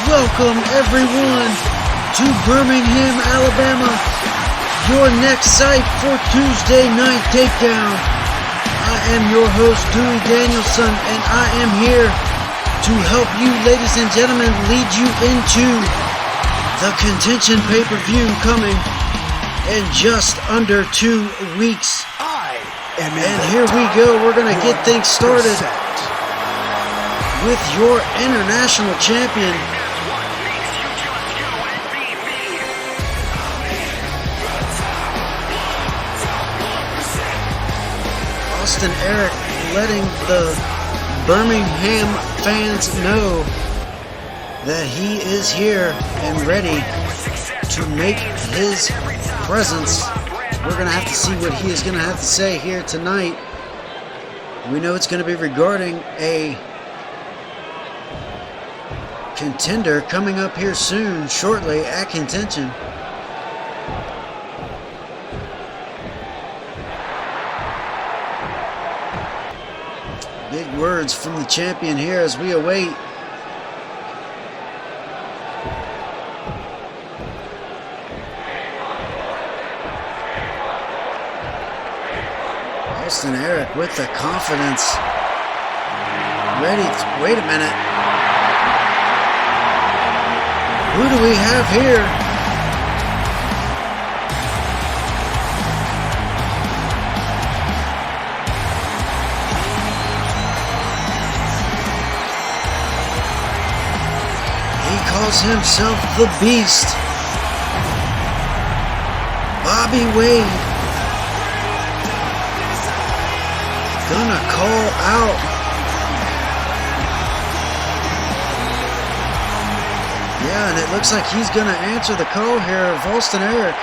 Welcome everyone to Birmingham, Alabama, your next site for Tuesday Night Takedown. I am your host, Dewey Danielson, and I am here to help you, ladies and gentlemen, lead you into the Contention pay-per-view coming in just under 2 weeks. And here we go, we're going to get things started with your international champion, Austin Eric, letting the Birmingham fans know that he is here and ready to make his presence. We're going to have to see what he is going to have to say here tonight. We know it's going to be regarding a contender coming up here soon, shortly at Contention. Big words from the champion here as we await Austin Eric with the confidence. Ready to, wait a minute. Who do we have here? He calls himself the Beast. Bobby Wade. Gonna call out. Yeah, and it looks like he's going to answer the call here of Austin Eric.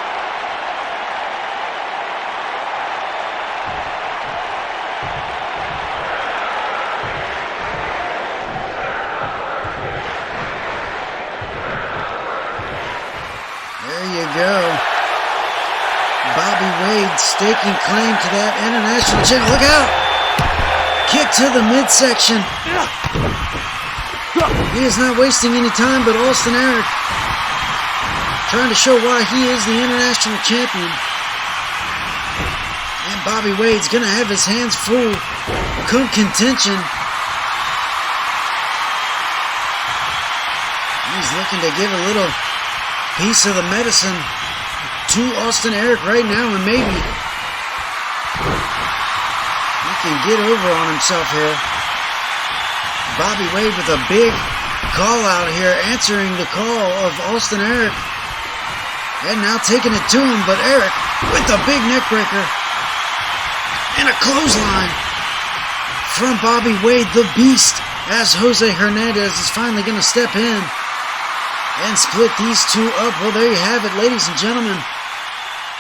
There you go. Bobby Wade staking claim to that international champ. Look out! Kick to the midsection. He is not wasting any time, but Austin Eric trying to show why he is the international champion. And Bobby Wade's going to have his hands full come Contention. He's looking to give a little piece of the medicine to Austin Eric right now, and maybe he can get over on himself here. Bobby Wade with a big call out here, answering the call of Austin Eric. And now taking it to him, but Eric with a big neck breaker. And a clothesline from Bobby Wade, the Beast, as Jose Hernandez is finally going to step in and split these two up. Well, there you have it, ladies and gentlemen.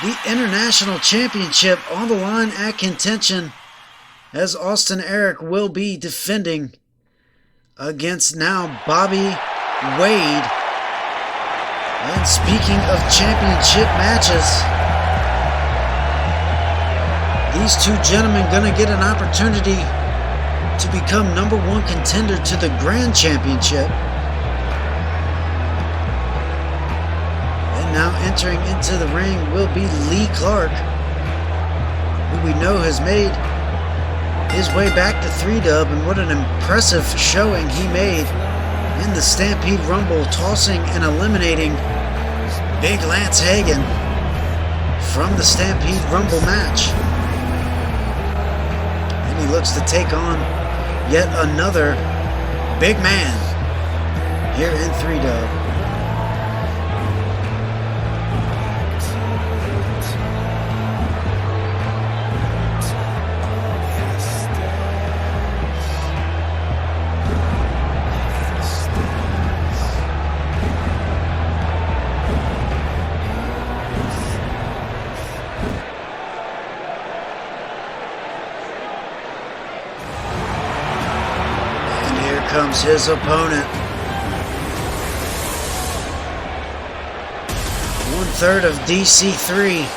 The International Championship on the line at Contention, as Austin Eric will be defending against now Bobby Wade. And speaking of championship matches, these two gentlemen gonna get an opportunity to become #1 contender to the Grand Championship. And now entering into the ring will be Lee Clark, who we know has made his way back to 3-Dub, and what an impressive showing he made in the Stampede Rumble, tossing and eliminating Big Lance Hagen from the Stampede Rumble match. And he looks to take on yet another big man here in 3-Dub. Comes his opponent. 1/3 of DC3.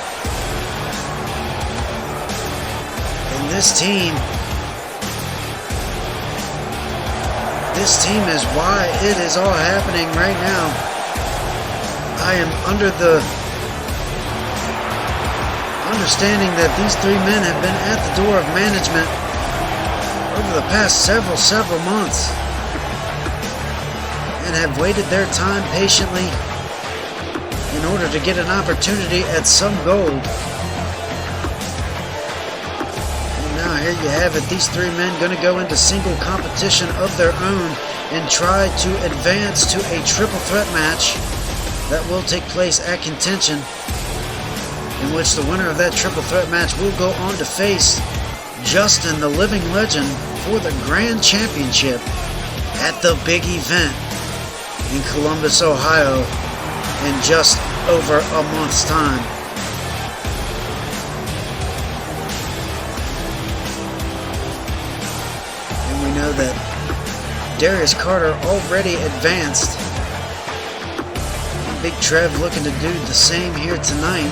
And this team This team is why it is all happening right now. I am under the understanding that these three men have been at the door of management over the past several months and have waited their time patiently in order to get an opportunity at some gold. Now here you have it, these three men going to go into single competition of their own and try to advance to a triple threat match that will take place at Contention, in which the winner of that triple threat match will go on to face Justin, the Living Legend, for the Grand Championship at the big event in Columbus, Ohio in just over a month's time. Know that Darius Carter already advanced. Big Trev looking to do the same here tonight.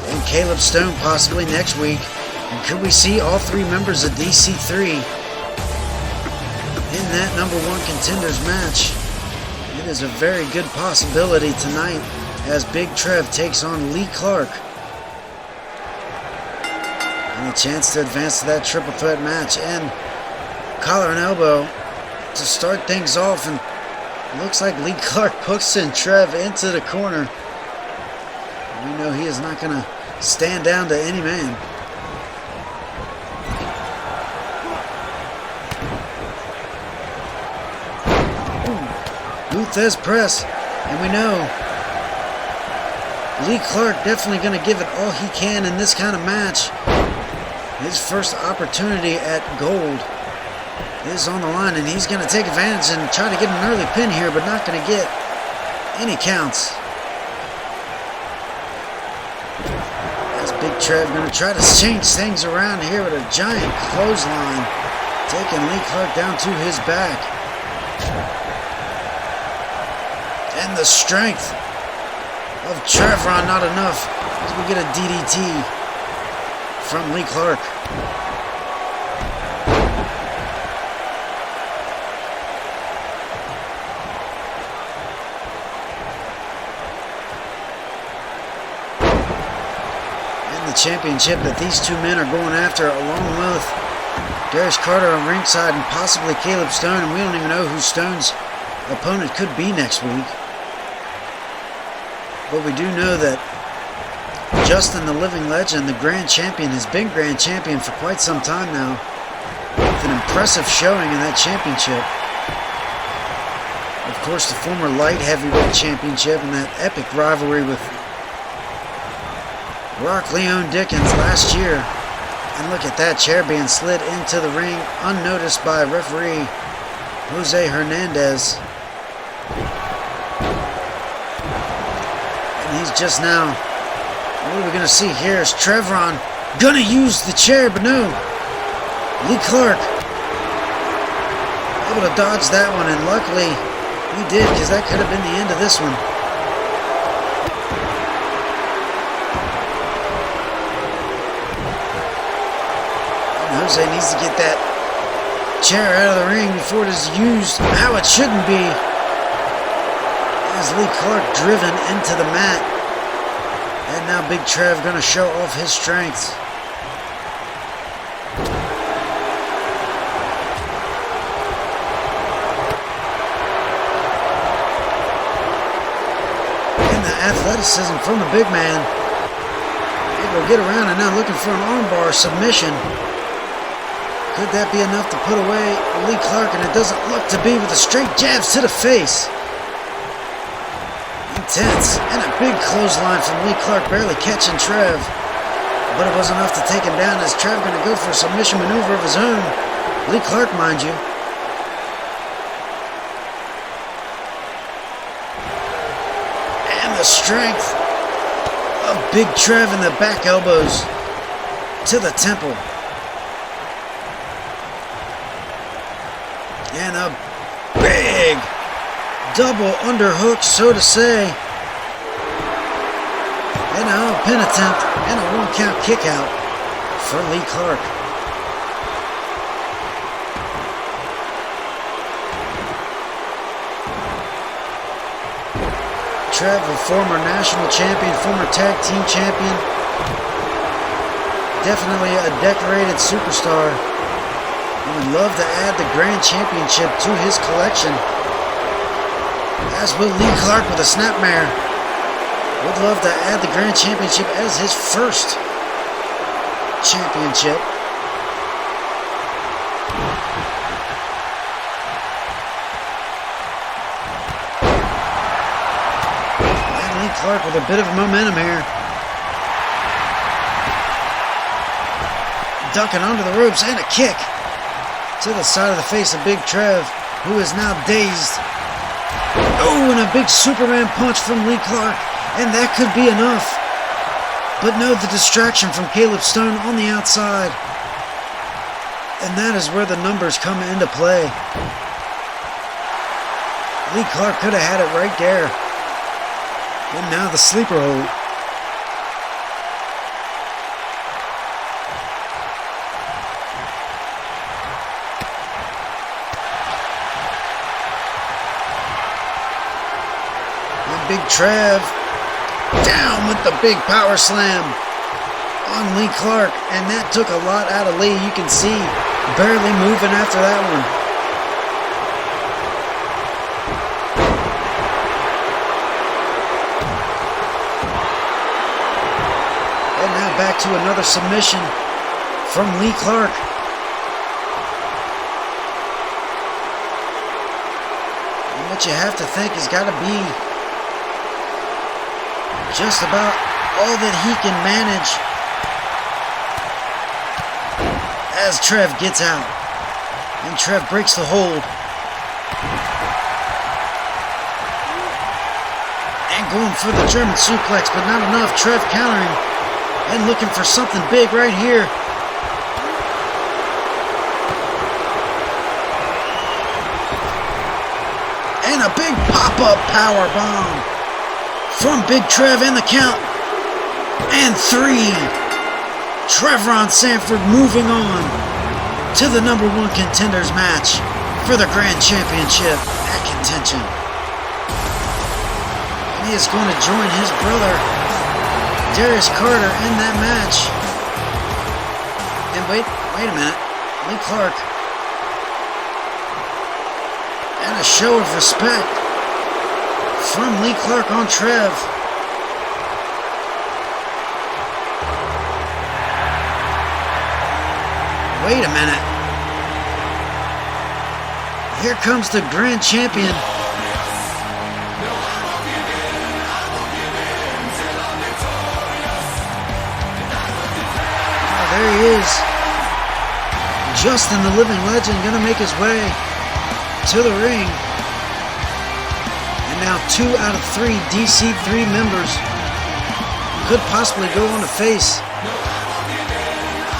And Caleb Stone possibly next week. And could we see all three members of DC3 in that #1 contenders match? It is a very good possibility tonight as Big Trev takes on Lee Clark. And a chance to advance to that triple threat match, and collar and elbow to start things off, and it looks like Lee Clark puts in Trev into the corner. We know he is not going to stand down to any man. Luthez press, and we know Lee Clark definitely going to give it all he can in this kind of match. His first opportunity at gold is on the line, and he's going to take advantage and try to get an early pin here, but not going to get any counts. As Big Trev going to try to change things around here with a giant clothesline, taking Lee Clark down to his back. And the strength of Trevron not enough as we get a DDT from Lee Clark. And the championship that these two men are going after, along with Darius Carter on ringside and possibly Caleb Stone, and we don't even know who Stone's opponent could be next week. But we do know that Justin, the Living Legend, the Grand Champion, has been Grand Champion for quite some time now, with an impressive showing in that championship. Of course, the former Light Heavyweight Championship and that epic rivalry with Rock Leone Dickens last year. And look at that chair being slid into the ring unnoticed by referee Jose Hernandez. And he's just now... What are we going to see here is Trevron going to use the chair, but no. Lee Clark able to dodge that one, and luckily he did, because that could have been the end of this one. And Jose needs to get that chair out of the ring before it is used how it shouldn't be. As Lee Clark driven into the mat. And now Big Trev going to show off his strengths. And the athleticism from the big man. Able to get around and now looking for an armbar submission. Could that be enough to put away Lee Clark? And it doesn't look to be, with the straight jabs to the face. Intense, and a big clothesline from Lee Clark, barely catching Trev, but it was enough to take him down, as Trev going to go for a submission maneuver of his own. Lee Clark, mind you. And the strength of Big Trev in the back elbows to the temple. And a big double underhook, so to say. And now a pin attempt and a 1 count kick out for Lee Clark. Trev, a former national champion, former tag team champion. Definitely a decorated superstar. He would love to add the Grand Championship to his collection. As will Lee Clark with a snapmare. Would love to add the Grand Championship as his first championship. And Lee Clark with a bit of momentum here. Ducking under the ropes and a kick to the side of the face of Big Trev, who is now dazed. Oh, and a big Superman punch from Lee Clark, and that could be enough. But no, the distraction from Caleb Stone on the outside. And that is where the numbers come into play. Lee Clark could have had it right there. And now the sleeper hold. Big Trev down with the big power slam on Lee Clark, and that took a lot out of Lee. You can see barely moving after that one. And now back to another submission from Lee Clark. And what you have to think has got to be just about all that he can manage as Trev gets out. And Trev breaks the hold. And going for the German suplex, but not enough. Trev countering and looking for something big right here. And a big pop-up power bomb from Big Trev, and the count. And 3. Trevron Sanford moving on to the #1 contenders match for the Grand Championship at Contention. And he is going to join his brother, Darius Carter, in that match. And wait a minute. Lee Clark. And a show of respect from Lee Clark on Trev. Wait a minute. Here comes the Grand Champion. Oh, there he is. Justin, the Living Legend, gonna make his way to the ring. Now 2 out of 3 DC3 members could possibly go on to face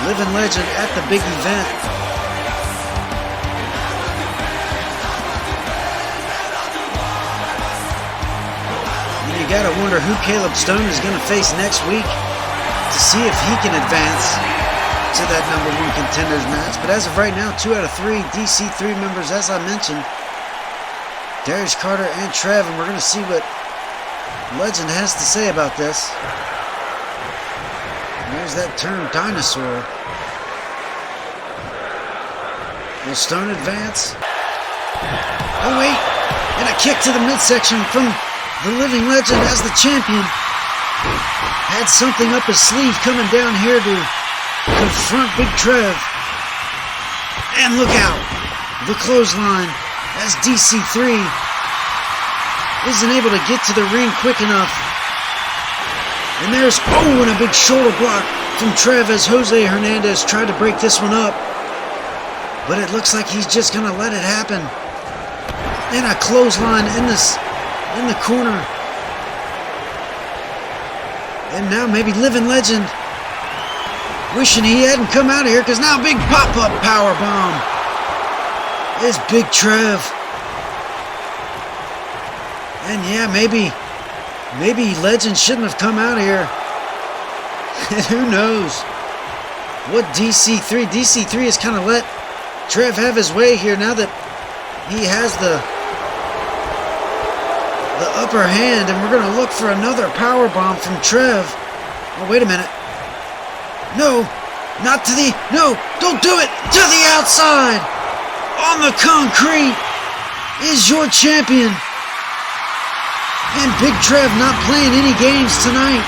Living Legend at the big event. And you gotta wonder who Caleb Stone is gonna face next week to see if he can advance to that #1 contenders match. But as of right now, 2 out of 3 DC3 members, as I mentioned, Darius Carter and Trev, and we're going to see what Legend has to say about this. And there's that term, dinosaur. Will Stone advance? Oh wait, and a kick to the midsection from the Living Legend as the champion. Had something up his sleeve coming down here to confront Big Trev. And look out, the clothesline. As DC3 isn't able to get to the ring quick enough. And there's, and a big shoulder block from Trev as Jose Hernandez tried to break this one up. But it looks like he's just going to let it happen. And a clothesline in the corner. And now maybe Living Legend wishing he hadn't come out of here, because now big pop-up power bomb. Is Big Trev. And yeah, maybe Legend shouldn't have come out here. Who knows what DC3 has kind of let Trev have his way here now that he has the upper hand, and we're going to look for another power bomb from Trev. Oh, wait a minute. No, not to the... No, don't do it! To the outside! On the concrete is your champion. And Big Trev not playing any games tonight.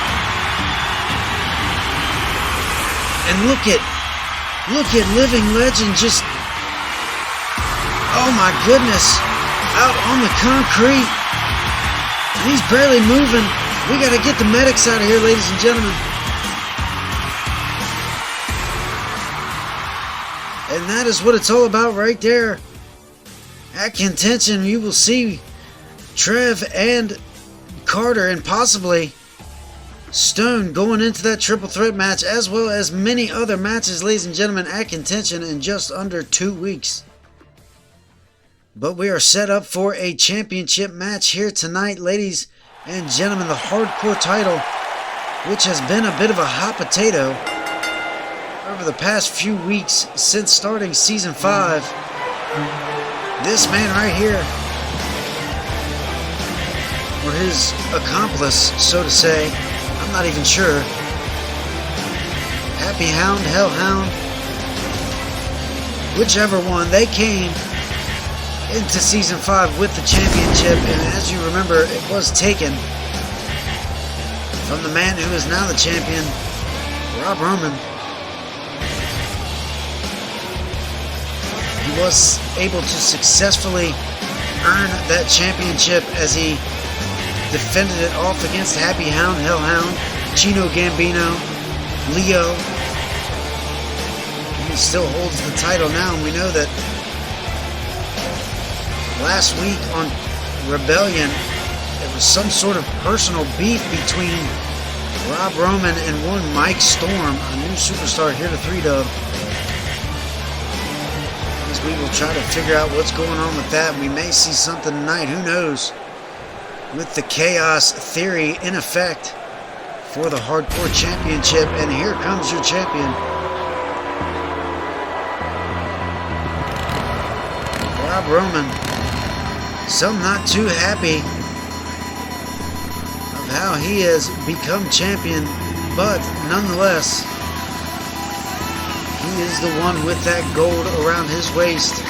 And look at Living Legend just... Oh my goodness. Out on the concrete. He's barely moving. We got to get the medics out of here, ladies and gentlemen. And that is what it's all about right there. At contention, you will see Trev and Carter and possibly Stone going into that triple threat match, as well as many other matches, ladies and gentlemen, at contention in just under 2 weeks. But we are set up for a championship match here tonight, ladies and gentlemen. The hardcore title, which has been a bit of a hot potato over the past few weeks since starting season 5. This man right here, or his accomplice, so to say, I'm not even sure. Happy Hound, Hell Hound, whichever one, they came into season 5 with the championship, and as you remember, it was taken from the man who is now the champion, Rob Roman. He was able to successfully earn that championship as he defended it off against Happy Hound, Hell Hound, Chino Gambino, Leo. He still holds the title now, and we know that last week on Rebellion, there was some sort of personal beef between Rob Roman and one Mike Storm, a new superstar here to 3-Dub. As we will try to figure out what's going on with that. We may see something tonight, who knows, with the Chaos Theory in effect for the Hardcore Championship. And here comes your champion, Rob Roman. Some not too happy of how he has become champion, but nonetheless, he is the one with that gold around his waist.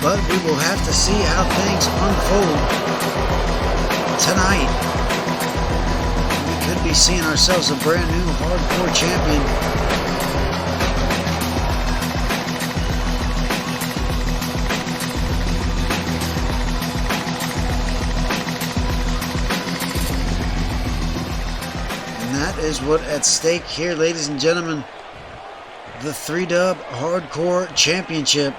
But we will have to see how things unfold tonight. We could be seeing ourselves a brand new hardcore champion. And that is what at stake here, ladies and gentlemen. The 3-Dub Hardcore Championship.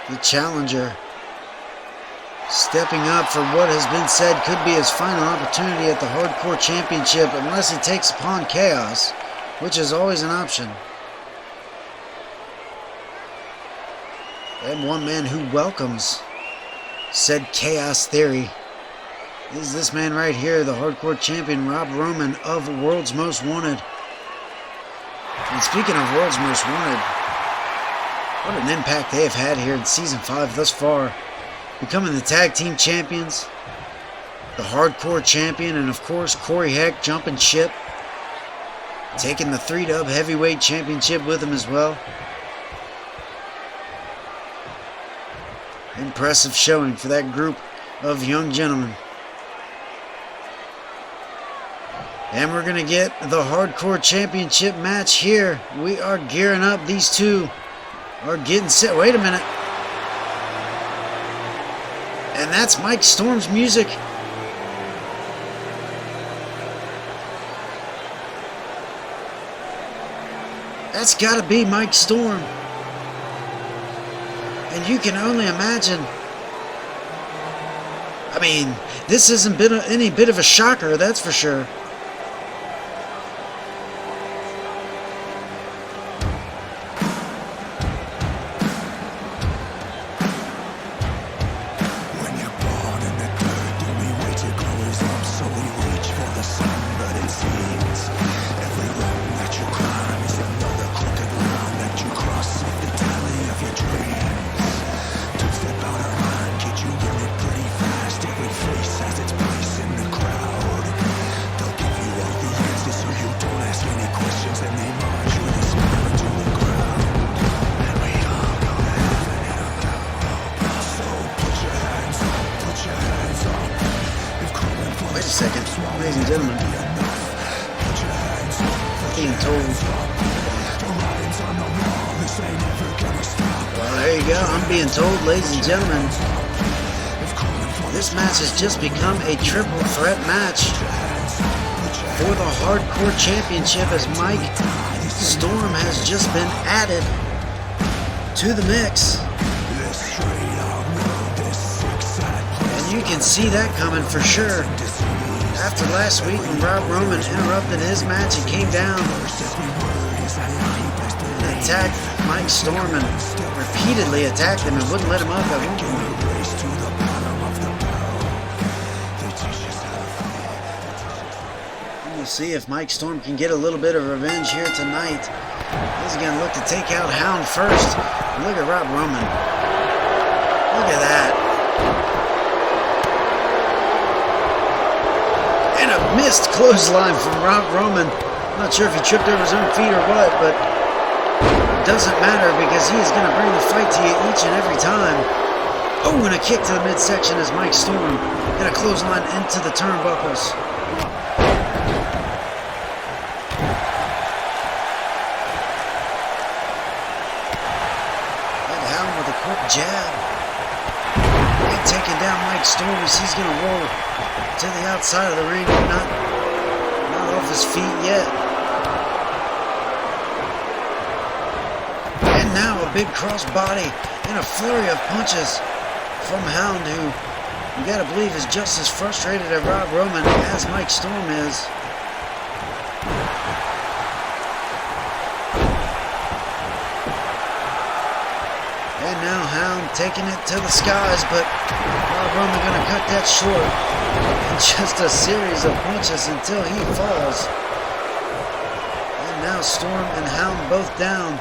The challenger stepping up for what has been said could be his final opportunity at the Hardcore Championship, unless he takes upon Chaos, which is always an option. And one man who welcomes said Chaos Theory is this man right here, the Hardcore Champion, Rob Roman of World's Most Wanted. And speaking of World's Most Wanted, what an impact they have had here in Season 5 thus far. Becoming the Tag Team Champions, the Hardcore Champion, and of course Corey Heck jumping ship, taking the 3-Dub Heavyweight Championship with him as well. Impressive showing for that group of young gentlemen. And we're going to get the Hardcore Championship match here. We are gearing up. These two are getting set. Wait a minute. And that's Mike Storm's music. That's got to be Mike Storm. And And you can only imagine. I mean, this hasn't been any bit of a shocker, that's for sure. Ladies and gentlemen, being told. Well, there you go. I'm being told, ladies and gentlemen, this match has just become a triple threat match for the Hardcore Championship, as Mike Storm has just been added to the mix. And you can see that coming for sure. After last week when Rob Roman interrupted his match and came down and attacked Mike Storm and repeatedly attacked him and wouldn't let him up at one point. We'll see if Mike Storm can get a little bit of revenge here tonight. He's going to look to take out Hound first. And look at Rob Roman. Look at that. And a missed clothesline from Rob Roman. Not sure if he tripped over his own feet or what, but it doesn't matter because he is going to bring the fight to you each and every time. Oh, and a kick to the midsection as Mike Storm and a clothesline into the turnbuckles. And Hound with a quick jab. And taking down Mike Storm as he's going to roll to the outside of the ring, but not off his feet yet. And now a big crossbody and a flurry of punches from Hound, who you gotta believe is just as frustrated at Rob Roman as Mike Storm is. And now Hound taking it to the skies, but Rob Roman gonna cut that short. And just a series of punches until he falls. And now Storm and Hound both down.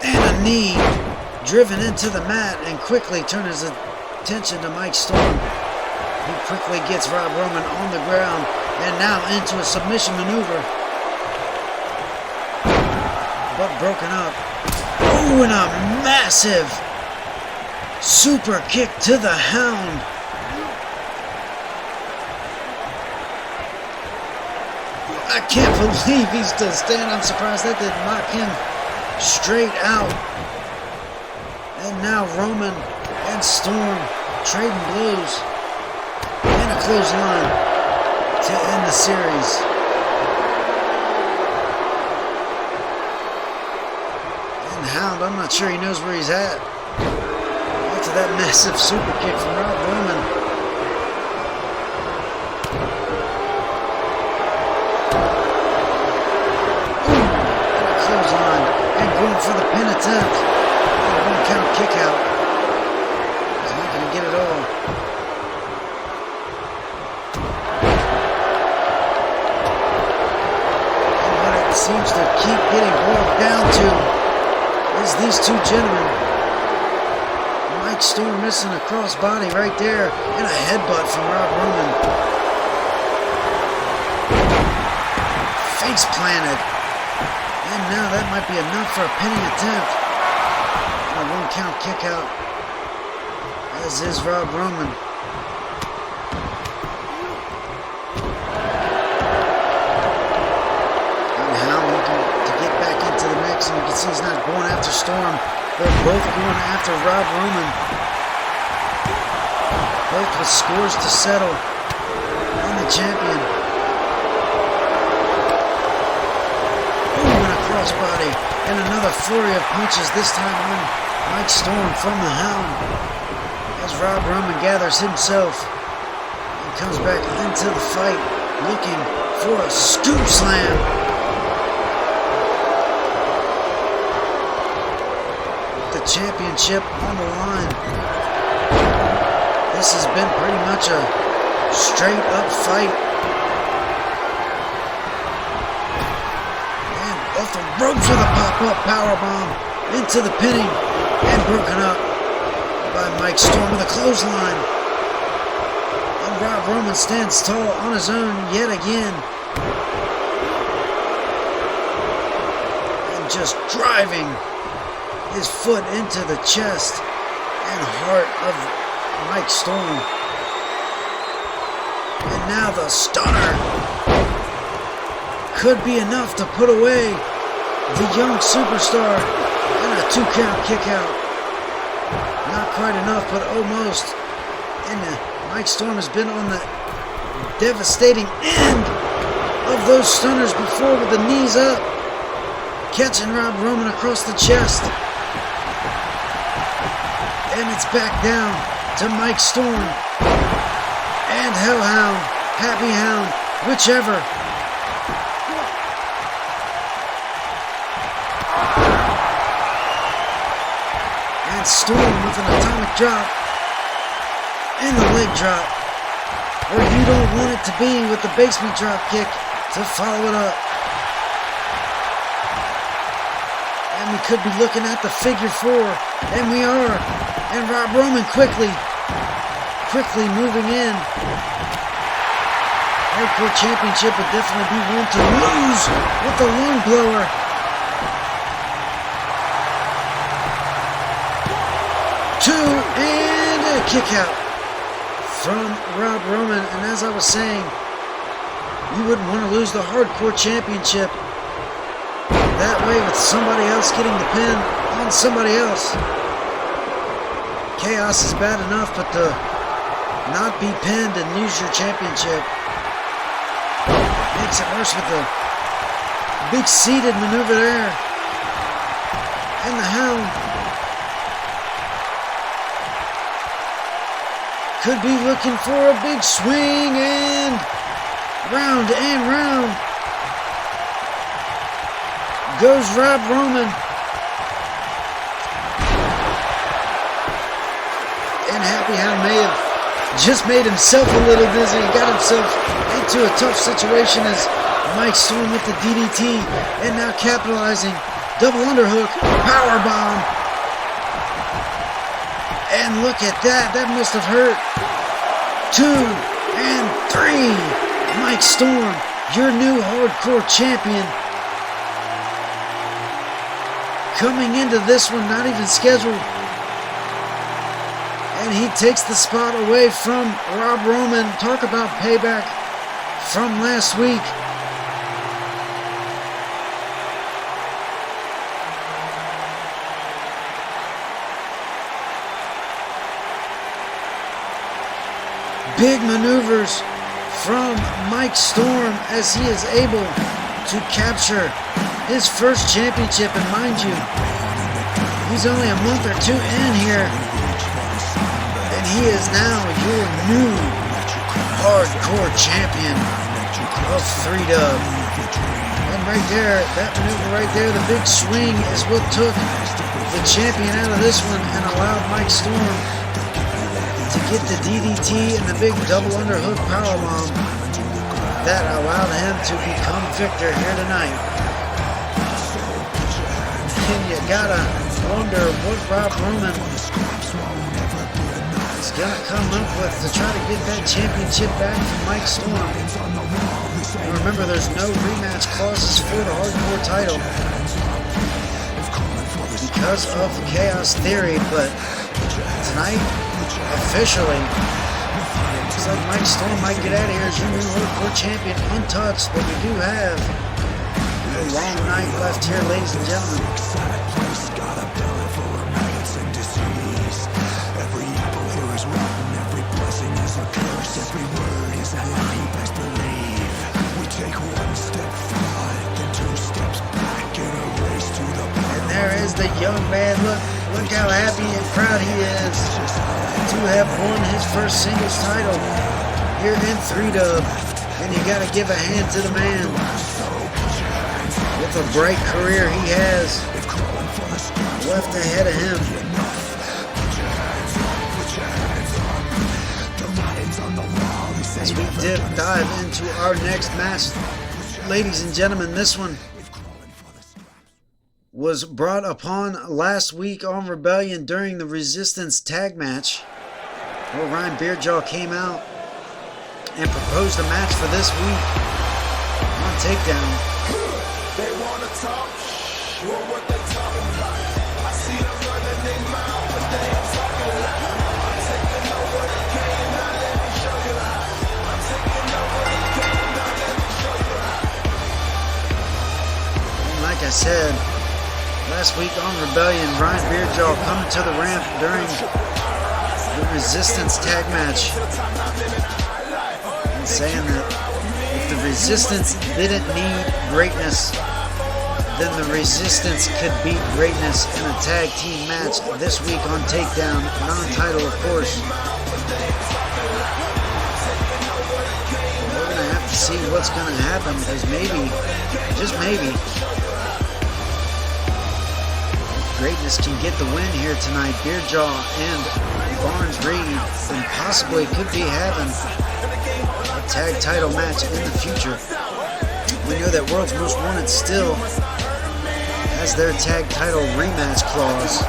And a knee driven into the mat, and quickly turn his attention to Mike Storm, who quickly gets Rob Roman on the ground and now into a submission maneuver. But broken up. Oh, and a massive super kick to the Hound. I can't believe he's still standing. I'm surprised that didn't knock him straight out. And now Roman and Storm trading blows. And a clothesline to end the series. And Hound, I'm not sure he knows where he's at. After that massive super kick from Rob Roman. And a clothesline. And going for the pin attempt. And a one-count kick out. He's not going to get it all. And what it seems to keep getting boiled down to is these two gentlemen. Mike Storm missing a crossbody right there, and a headbutt from Rob Roman. Face planted. And now that might be enough for a pinning attempt. And a one-count kick out, as is Rob Roman. And Hound looking to get back into the mix, and you can see he's not going after Storm. They're both going after Rob Roman. Both with scores to settle on the champion. Ooh, and a crossbody, and another flurry of punches, this time on Mike Storm from the Hound. As Rob Roman gathers himself and comes back into the fight, looking for a scoop slam. The championship on the line. This has been pretty much a straight up fight. And off the ropes with a pop-up powerbomb into the pinning and broken up by Mike Storm with a clothesline. And Rob Roman stands tall on his own yet again. And just driving his foot into the chest and heart of Mike Storm. And now the stunner could be enough to put away the young superstar, and a 2-count kick out. Not quite enough, but almost. And Mike Storm has been on the devastating end of those stunners before with the knees up, catching Rob Roman across the chest. And it's back down to Mike Storm and Hellhound, Happy Hound, whichever. And Storm with an atomic drop and the leg drop, where you don't want it to be, with the basement drop kick to follow it up. And we could be looking at the figure 4, and we are. And Rob Roman quickly moving in. Hardcore Championship would definitely be one to lose with the lung blower. Two, and a kick out from Rob Roman. And as I was saying, you wouldn't want to lose the Hardcore Championship that way, with somebody else getting the pin on somebody else. Chaos is bad enough, but to not be pinned and lose your championship makes it worse, with the big seated maneuver there. And the Hound could be looking for a big swing, and round goes Rob Roman. And Happy Hound may have just made himself a little dizzy. He got himself into a tough situation as Mike Storm with the DDT, and now capitalizing. Double underhook, powerbomb. And look at that. That must have hurt. 2 and 3. Mike Storm, your new Hardcore Champion. Coming into this one, not even scheduled. And he takes the spot away from Rob Roman. Talk about payback from last week. Big maneuvers from Mike Storm as he is able to capture his first championship. And mind you, he's only a month or two in here. And he is now your new Hardcore Champion of 3W. And right there, that maneuver right there, the big swing, is what took the champion out of this one and allowed Mike Storm to get the DDT and the big double underhook powerbomb that allowed him to become victor here tonight. And you gotta wonder what Rob Roman is gonna come up with to try to get that championship back from Mike Storm. And remember, there's no rematch clauses for the Hardcore title because of the Chaos Theory, but tonight, officially, looks like Mike Storm might get out of here as your new Hardcore Champion untouched, but we do have a long night left here, ladies and gentlemen. Every apple here is rotten, every blessing is a curse, every word is a lie, best believe. We take one step forward, then 2 steps back, and man, look how happy and proud he is to have won his first singles title here in 3-dub. And you gotta give a hand to the man. With a bright career he has left ahead of him. As we dive into our next match, ladies and gentlemen, this one was brought upon last week on Rebellion during the Resistance tag match, where Ryan Beardjaw came out and proposed a match for this week on Takedown. They wanna talk, well, what they talking about? I see them running their mouth, but they ain't talking a lot. I'm taking over the game, now let me show you how. I'm taking over the game, now let me show you how. And like I said, last week on Rebellion, Ryan Beardjaw coming to the ramp during the Resistance tag match and saying that if the Resistance didn't need greatness, then the Resistance could beat greatness in a tag team match this week on Takedown, non-title of course. We're going to have to see what's going to happen, because maybe, just maybe, greatness can get the win here tonight. Beardjaw and Barnes Reed and possibly could be having a tag title match in the future. We know that World's Most Wanted still has their tag title rematch clause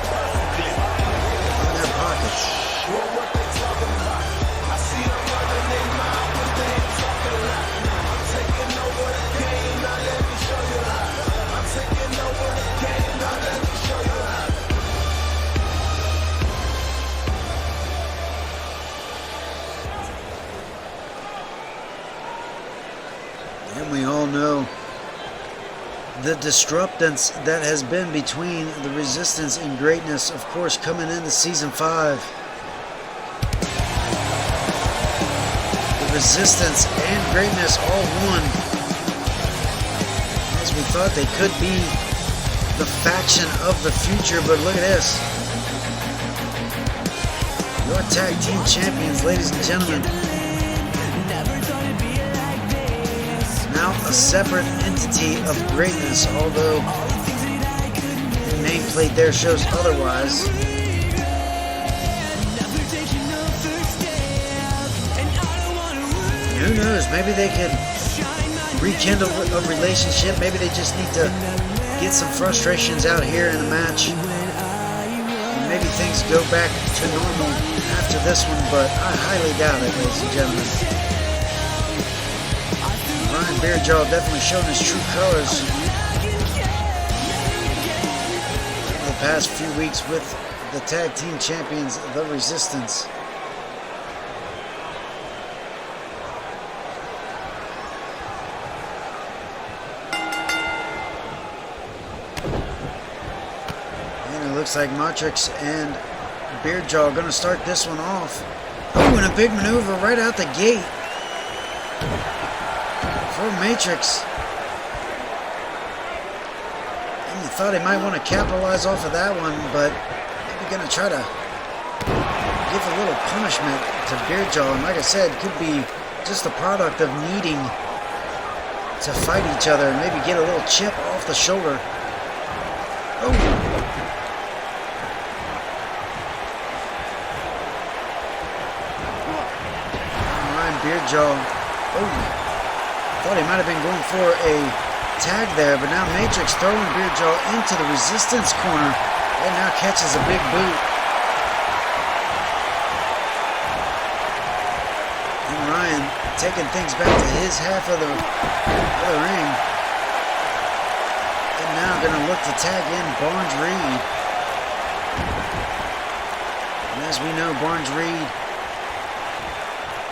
in their pockets. And we all know the disruptance that has been between the Resistance and greatness, of course, coming into Season 5. The Resistance and greatness all won, as we thought they could be the faction of the future, but look at this. Your tag team champions, ladies and gentlemen, now a separate entity of greatness, although the nameplate there shows otherwise. And who knows, maybe they could rekindle a relationship. Maybe they just need to get some frustrations out here in a match. And maybe things go back to normal after this one, but I highly doubt it, ladies and gentlemen. Ryan Beardjaw definitely showing his true colors over the past few weeks with the tag team champions, the Resistance. And it looks like Matrix and Beardjaw are going to start this one off. Oh, and a big maneuver right out the gate for Matrix. And you thought he might want to capitalize off of that one, but maybe going to try to give a little punishment to Beardjaw. And like I said, could be just a product of needing to fight each other and maybe get a little chip off the shoulder. Oh. Ryan Beardjaw. Oh. Thought he might have been going for a tag there, but now Matrix throwing Beardjaw into the Resistance corner and now catches a big boot. And Ryan taking things back to his half of the ring. And now going to look to tag in Barnes Reed. And as we know, Barnes Reed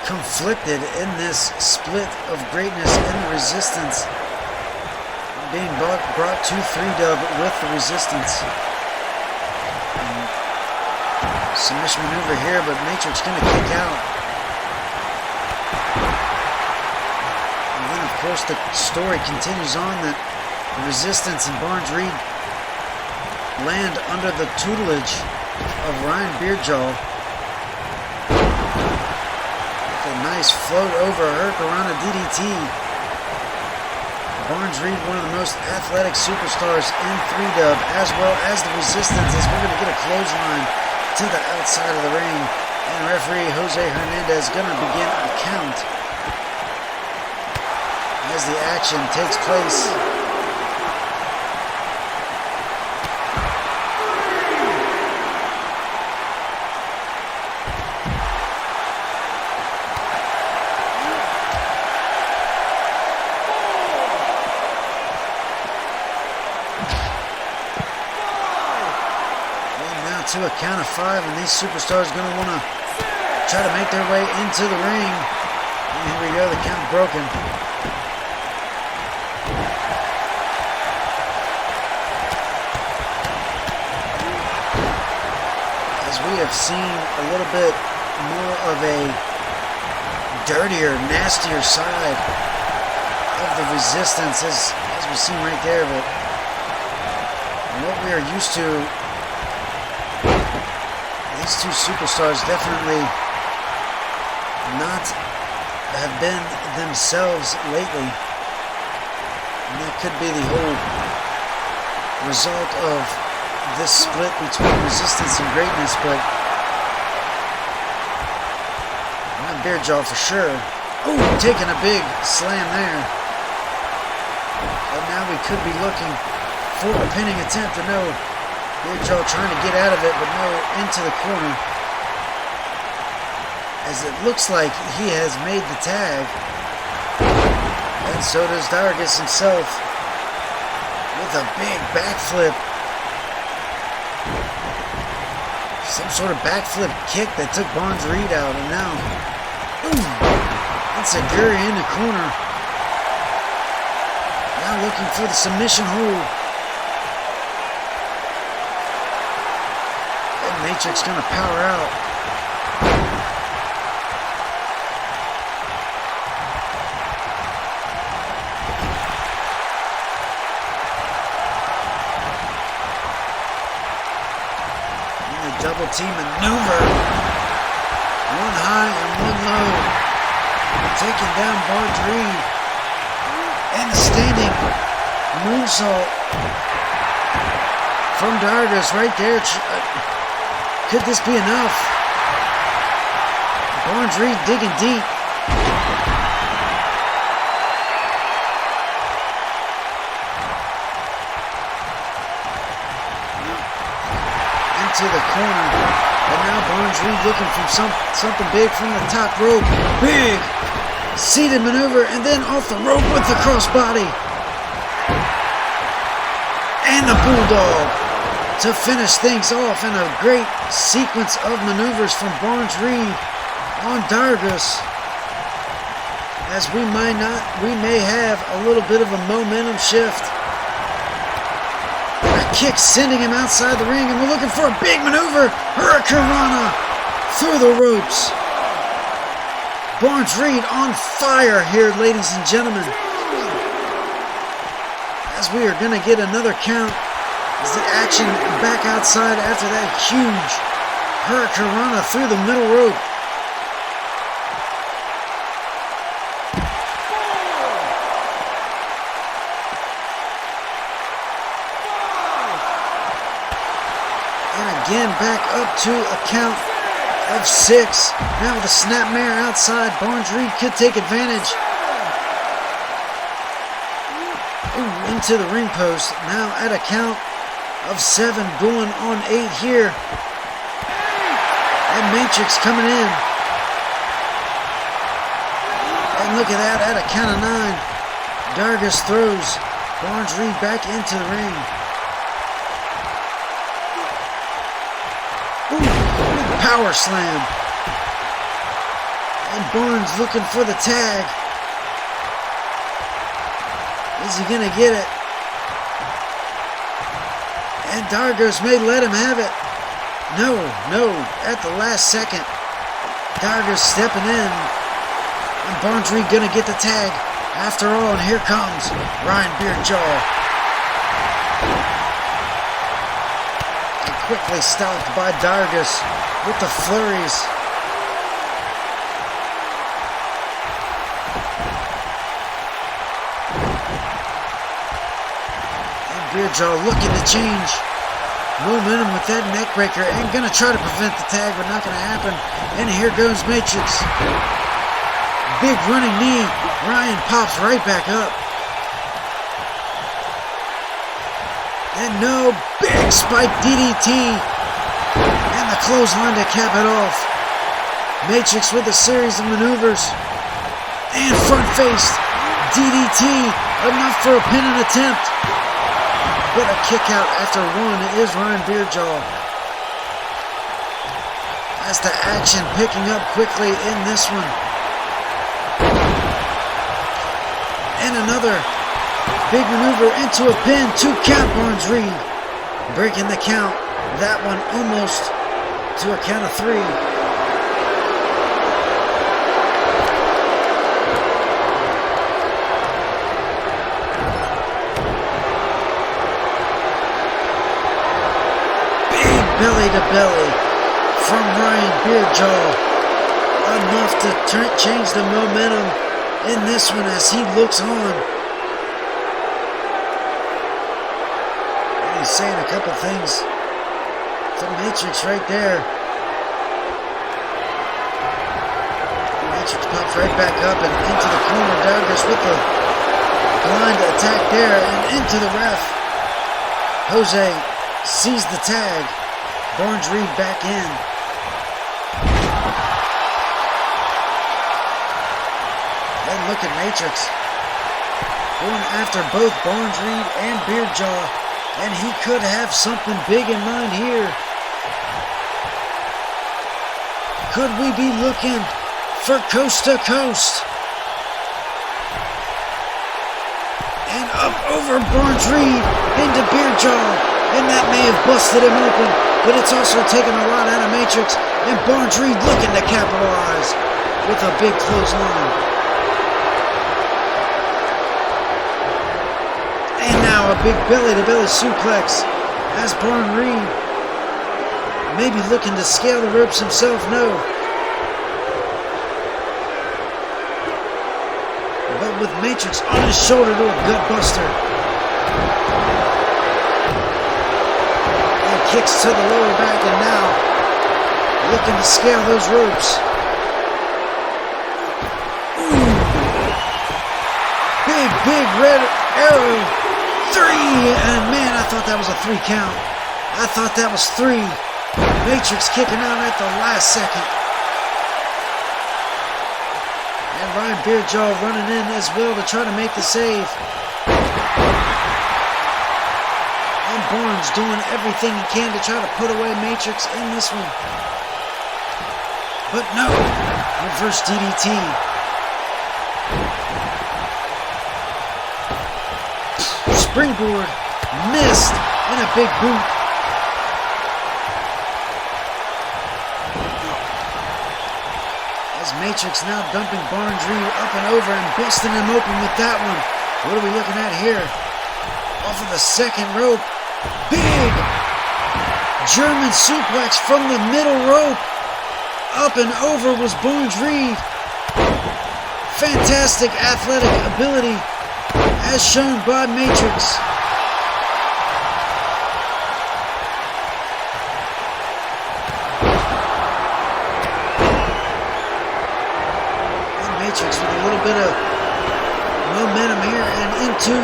conflicted in this split of greatness and the Resistance, being brought to 3-dub with the Resistance. Submission maneuver here, but Matrix going to kick out. And then, of course, the story continues on that the Resistance and Barnes Reed land under the tutelage of Ryan Beardjaw. With a nice float over Hurricanrana DDT. Barnes Reed, one of the most athletic superstars in 3-dub, as well as the Resistance, as we're going to get a clothesline to the outside of the ring. And referee Jose Hernandez going to begin a count as the action takes place. To a count of 5, and these superstars are going to want to try to make their way into the ring. And here we go, the count broken. As we have seen a little bit more of a dirtier, nastier side of the Resistance, as we've seen right there, but what we are used to. These two superstars definitely not have been themselves lately. And that could be the whole result of this split between Resistance and Greatness, but Ryan Beardjaw for sure. Oh, taking a big slam there. But now we could be looking for a pinning attempt to know. Beardjaw trying to get out of it, but no, into the corner. As it looks like he has made the tag. And so does Dargus himself. With a big backflip. Some sort of backflip kick that took Barnes Reed out. And now, boom, that's a Guri in the corner. Now looking for the submission hold. Matrix gonna power out. And the double team maneuver. One high and one low. Taking down Barnes Reed. And the standing moonsault from Dargus right there. Could this be enough? Barnes Reed digging deep. Into the corner. And now Barnes Reed looking for something big from the top rope. Big seated maneuver and then off the rope with the crossbody. And the Bulldog to finish things off in a great sequence of maneuvers from Barnes Reed on Dargus. As we may have a little bit of a momentum shift. A kick sending him outside the ring, and we're looking for a big maneuver. Hurricanrana through the ropes. Barnes Reed on fire here, ladies and gentlemen. As we are going to get another count. Is the action back outside after that huge Hurricanrana through the middle rope. And again back up to a count of 6. Now with a snapmare outside, Barnes Reed could take advantage. Ooh, into the ring post. Now at a count of 7, going on 8 here. And Matrix coming in. And look at that, at a count of 9. Dargus throws Barnes Reed back into the ring. Ooh, big power slam. And Barnes looking for the tag. Is he gonna get it? And Dargus may let him have it. No, at the last second. Dargus stepping in. And Barnes Reed gonna get the tag. After all, and here comes Ryan Beardjaw. quickly stopped by Dargus with the flurries. And Beerjaw looking to change momentum with that neckbreaker and gonna try to prevent the tag, but not gonna happen. And here goes Matrix. Big running knee. Ryan pops right back up. And no, big spike DDT. And the clothesline to cap it off. Matrix with a series of maneuvers. And front-faced DDT. Enough for a pin and attempt. But a kick out after one is Ryan Beerjaw. As the action picking up quickly in this one. And another big maneuver into a pin. 2 count, Barnes Reed. Breaking the count. That one almost to a count of 3. Belly to belly from Ryan Beerjaw. Enough to change the momentum in this one as he looks on. And he's saying a couple things to Matrix right there. Matrix pops right back up and into the corner. Dargus with the blind attack there and into the ref. Jose sees the tag. Barnes Reed back in. And look at Matrix. Going after both Barnes Reed and Beerjaw. And he could have something big in mind here. Could we be looking for coast to coast? And up over Barnes Reed into Beerjaw. And that may have busted him open, but it's also taken a lot out of Matrix. And Barnes Reed looking to capitalize with a big clothesline. And now a big belly-to-belly suplex as Barnes Reed maybe looking to scale the ropes himself. No. But with Matrix on his shoulder to a gut buster. Kicks to the lower back and now looking to scale those ropes. Ooh. Big red arrow. 3. And man, I thought that was a 3 count. I thought that was 3. Matrix kicking out at the last second. And Ryan Beerjaw running in as well to try to make the save. Barnes doing everything he can to try to put away Matrix in this one. But no. Reverse DDT. Springboard. Missed. And a big boot. As Matrix now dumping Barnes Reed up and over and busting him open with that one. What are we looking at here? Off of the second rope. Big German suplex from the middle rope. Up and over was Barnes Reed. Fantastic athletic ability as shown by Matrix. And Matrix with a little bit of momentum here and into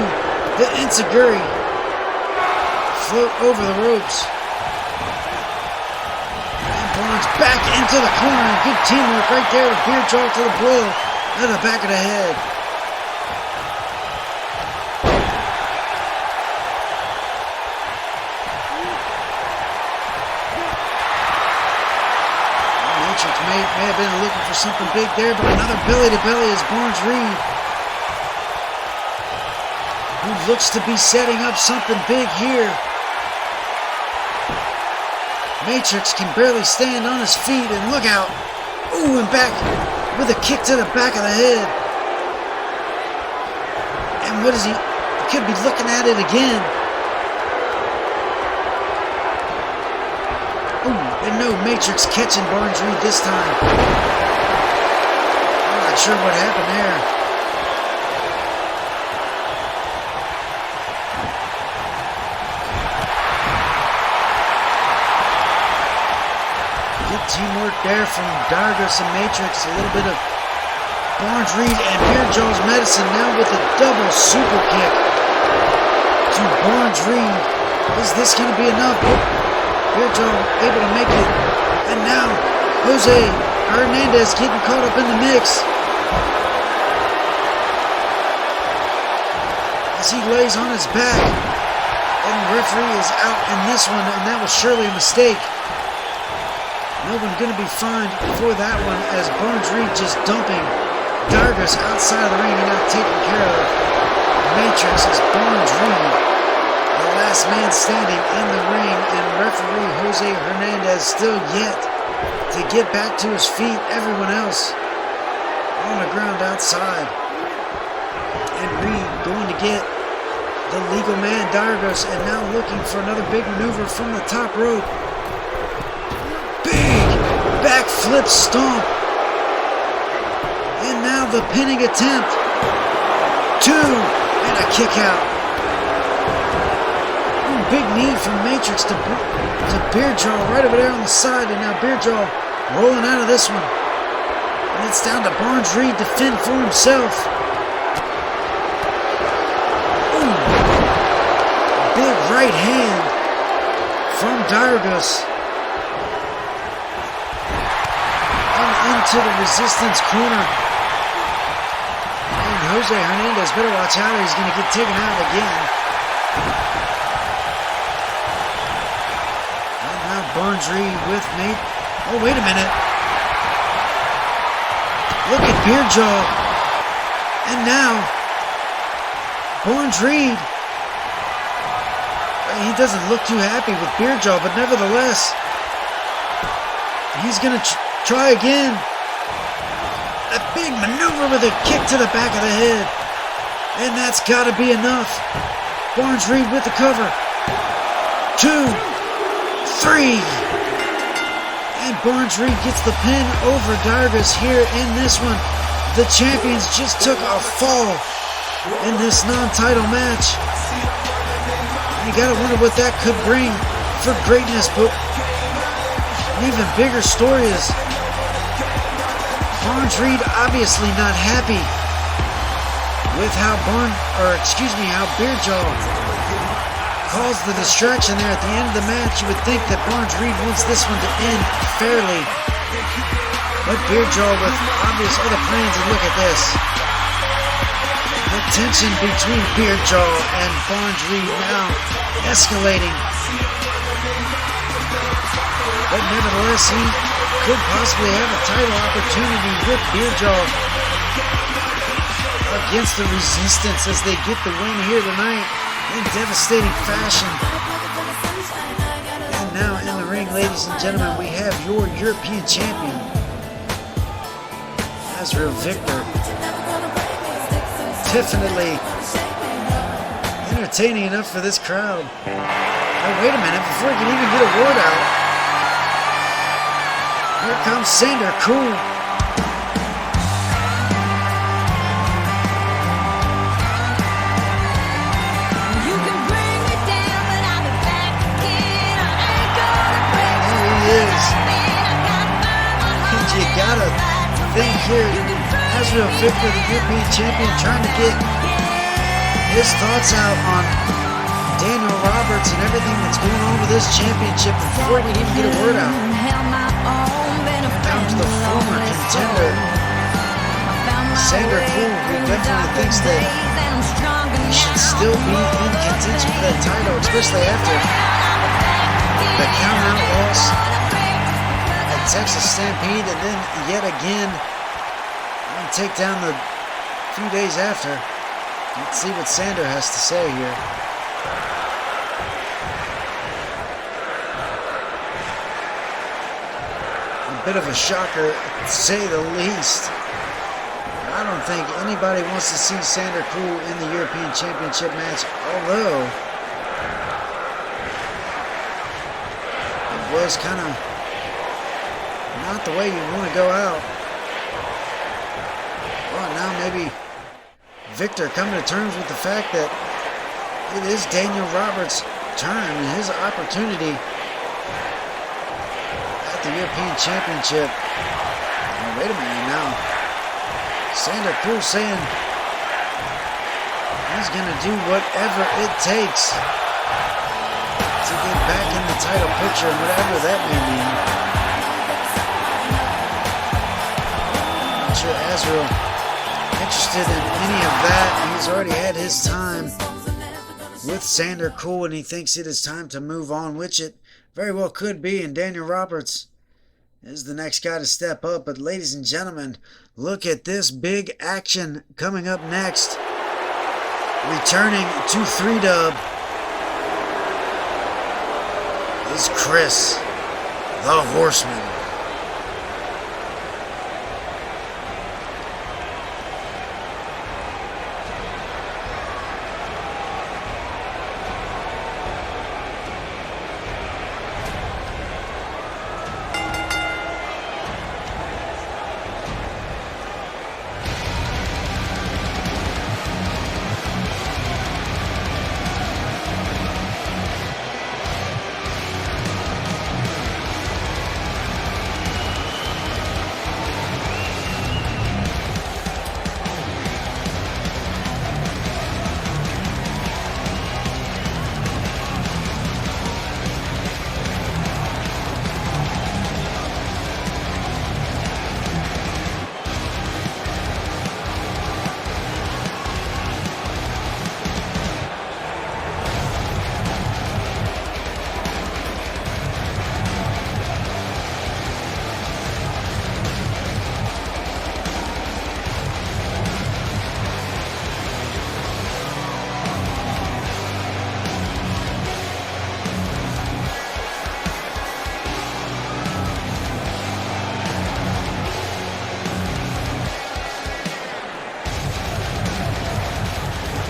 the enziguri. Float over the ropes. And Barnes back into the corner. Good teamwork right there with Beerjaw to the blow to the back of the head. Matrix may have been looking for something big there, but another belly-to-belly is Barnes Reed, who looks to be setting up something big here. Matrix can barely stand on his feet, and look out. Ooh, and back with a kick to the back of the head. And what is he? He could be looking at it again. And no Matrix catching Barnes Reed this time. I'm not sure what happened there. Good teamwork there from Dargus and Matrix. A little bit of Barnes Reed and Beerjaw's medicine now with a double super kick to Barnes Reed. Is this going to be enough? Beerjaw able to make it. And now Jose Hernandez getting caught up in the mix. As he lays on his back. And the referee is out in this one, and that was surely a mistake. No one going to be fined for that one, as Barnes Reed just dumping Dargus outside of the ring and now taking care of Matrix as Barnes Reed, the last man standing in the ring, and referee Jose Hernandez still yet to get back to his feet. Everyone else on the ground outside. And Reed going to get the legal man Dargus, and now looking for another big maneuver from the top rope. Big backflip stomp. And now the pinning attempt. 2 and a kick out. Ooh, big knee from Matrix to Beerjaw right over there on the side, and now Beerjaw rolling out of this one. And it's down to Barnes Reed to fend for himself. Big right hand from Dargus. And into the resistance corner. And Jose Hernandez better watch out or he's going to get taken out again. And now Barnes Reed with Nate. Oh, wait a minute. Look at Beerjaw. And now Barnes Reed. He doesn't look too happy with Beerjaw, but nevertheless, he's going to try again. A big maneuver with a kick to the back of the head. And that's got to be enough. Barnes Reed with the cover. 2, 3. And Barnes Reed gets the pin over Dargus here in this one. The champions just took a fall in this non-title match. You gotta wonder what that could bring for greatness, but an even bigger story is Barnes Reed obviously not happy with how Beerjaw caused the distraction there at the end of the match. You would think that Barnes Reed wants this one to end fairly, but Beerjaw with obvious other plans, and look at this. The tension between Beerjaw and Barnes Reed now escalating. But nevertheless, he could possibly have a title opportunity with Beerjaw against the Resistance as they get the win here tonight in devastating fashion. And now in the ring, ladies and gentlemen, we have your European champion, Azrael Victor. Definitely entertaining enough for this crowd. Oh, wait a minute, before he can even get a word out, here comes Sander Cool. You can bring me down, but I'll be back again. I ain't gonna break. There he is. And you gotta think here, Azrael Victor, the European champion, trying to get his thoughts out on Daniel Roberts and everything that's going on with this championship before we even get a word out. Down to the former contender, Sander Cool, who definitely thinks that he should still be in contention for that title, especially after the count-out loss at Texas Stampede, and then yet again take down the few days after. Let's see what Sander has to say here. A bit of a shocker, to say the least. I don't think anybody wants to see Sander Cool in the European Championship match, although it was kind of not the way you want to go out. Well, now maybe Victor coming to terms with the fact that it is Daniel Roberts' turn and his opportunity at the European Championship. Oh, wait a minute now. Santa Cruz saying he's going to do whatever it takes to get back in the title picture, whatever that may mean. Not sure Azrael interested in any of that. He's already had his time with Sander Cool, and he thinks it is time to move on, which it very well could be, and Daniel Roberts is the next guy to step up. But ladies and gentlemen, look at this big action coming up next. Returning to 3-Dub is Chris, the Horseman.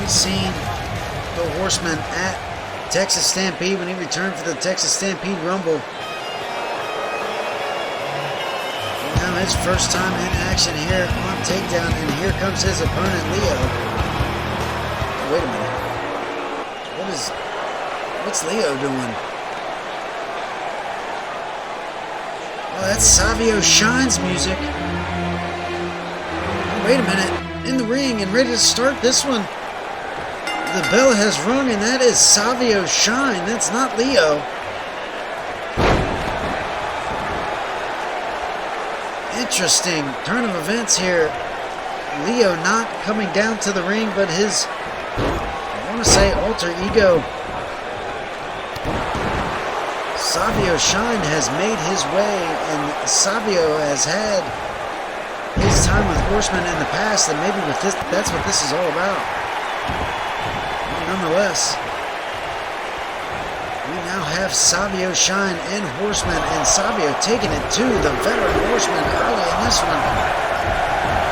Seen the Horseman at Texas Stampede when he returned for the Texas Stampede Rumble. And now his first time in action here on Takedown, and here comes his opponent, Leo. Wait a minute. What's Leo doing? Oh, that's Savio Shine's music. Oh, wait a minute. In the ring and ready to start this one. The bell has rung, and that is Savio Shine. That's not Leo. Interesting turn of events here. Leo not coming down to the ring, but his, I want to say, alter ego, Savio Shine, has made his way, and Savio has had his time with Horseman in the past, and maybe with this, that's what this is all about. Nonetheless, we now have Savio Shine and Horseman, and Savio taking it to the veteran Horseman early in this one.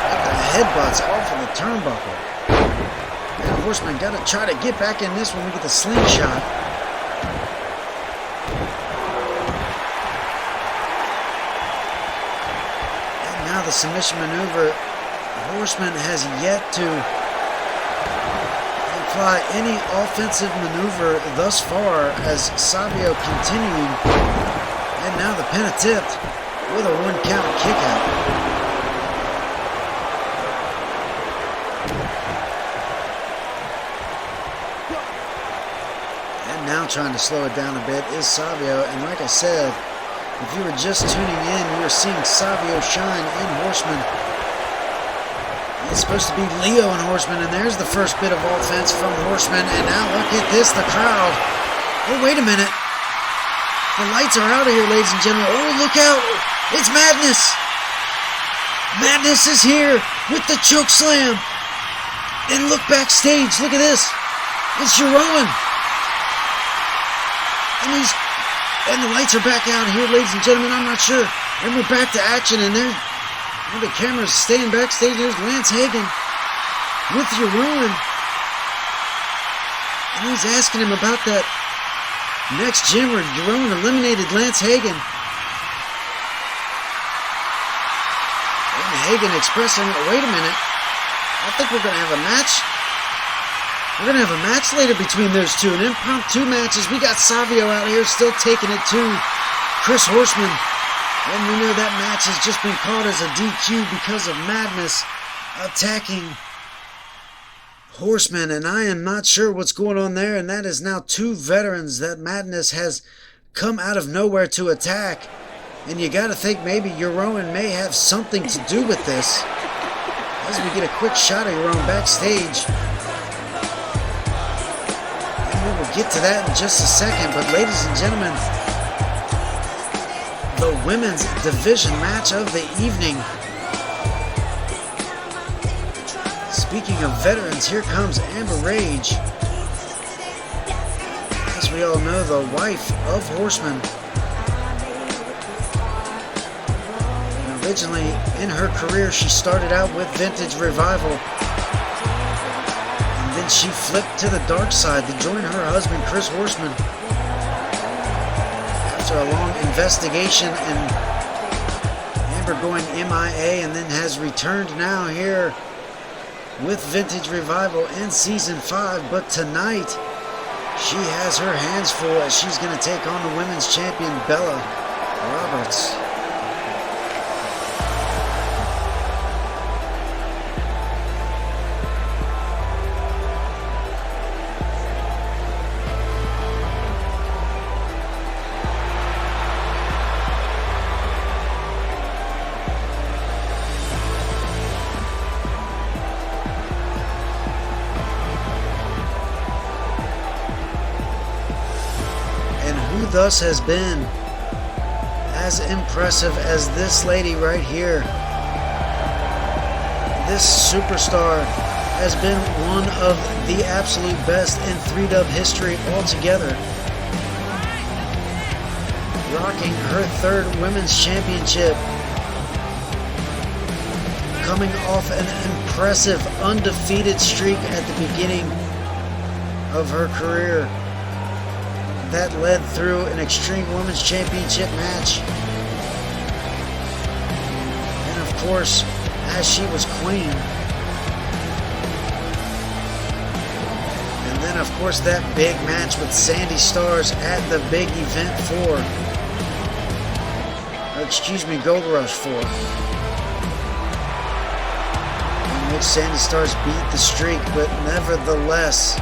Get the headbutts off of the turnbuckle. And Horseman got to try to get back in this one. We get the slingshot. And now the submission maneuver. Horseman has yet to any offensive maneuver thus far, as Savio continuing, and now the pin attempt with a 1-count kick out. And now trying to slow it down a bit is Savio, and like I said, if you were just tuning in, you were seeing Savio Shine in Horseman. It's supposed to be Leo and Horseman, and there's the first bit of offense from Horseman, and now look at this, the crowd. Oh, wait a minute. The lights are out of here, ladies and gentlemen. Oh, look out. It's Madness. Madness is here with the choke slam. And look backstage. Look at this. It's Jerome. And the lights are back out here, ladies and gentlemen. I'm not sure. And we're back to action, and there's the camera's staying backstage. There's Lance Hagen with Jerome. And he's asking him about that next gym where Jerome eliminated Lance Hagen. Hagen expressing, wait a minute, I think we're going to have a match. We're going to have a match later between those two. An impromptu match as we got Savio out here still taking it to Chris Horseman. And we know that match has just been called as a DQ because of Madness attacking Horseman. And I am not sure what's going on there. And that is now two veterans that Madness has come out of nowhere to attack. And you got to think maybe Euron may have something to do with this. As we get a quick shot of Euron backstage. And we will get to that in just a second. But ladies and gentlemen, the women's division match of the evening. Speaking of veterans, here comes Amber Rage. As we all know, the wife of Horseman. And originally, in her career, she started out with Vintage Revival. And then she flipped to the dark side to join her husband, Chris Horseman. After a long investigation and Amber going MIA, and then has returned now here with Vintage Revival in Season 5. But tonight, she has her hands full as she's going to take on the women's champion, Bella Roberts. Thus has been as impressive as this lady right here. This superstar has been one of the absolute best in 3Dub history altogether. Rocking her third women's championship. Coming off an impressive undefeated streak at the beginning of her career. That led through an Extreme Women's Championship match. And of course, as she was queen. And then of course that big match with Sandy Stars at the big event 4. Gold Rush 4. In which Sandy Stars beat the streak, but nevertheless,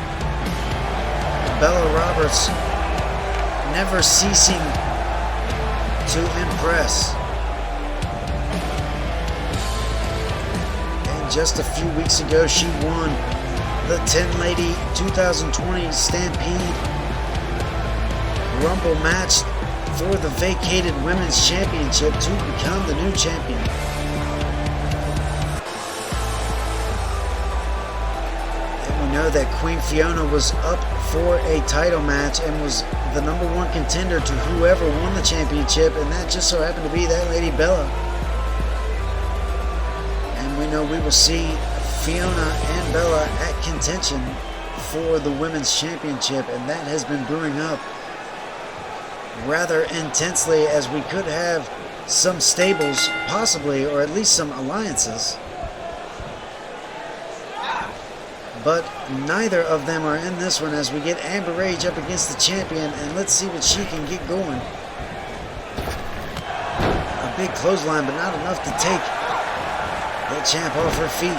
Bella Roberts never ceasing to impress. And just a few weeks ago, she won the 10 Lady 2020 Stampede Rumble match for the vacated Women's Championship to become the new champion. And we know that Queen Fiona was up for a title match and was the #1 contender to whoever won the championship, and that just so happened to be that lady Bella. And we know we will see Fiona and Bella at contention for the women's championship, and that has been brewing up rather intensely, as we could have some stables possibly, or at least some alliances. But neither of them are in this one, as we get Amber Rage up against the champion, and let's see what she can get going. A big clothesline, but not enough to take that champ off her feet.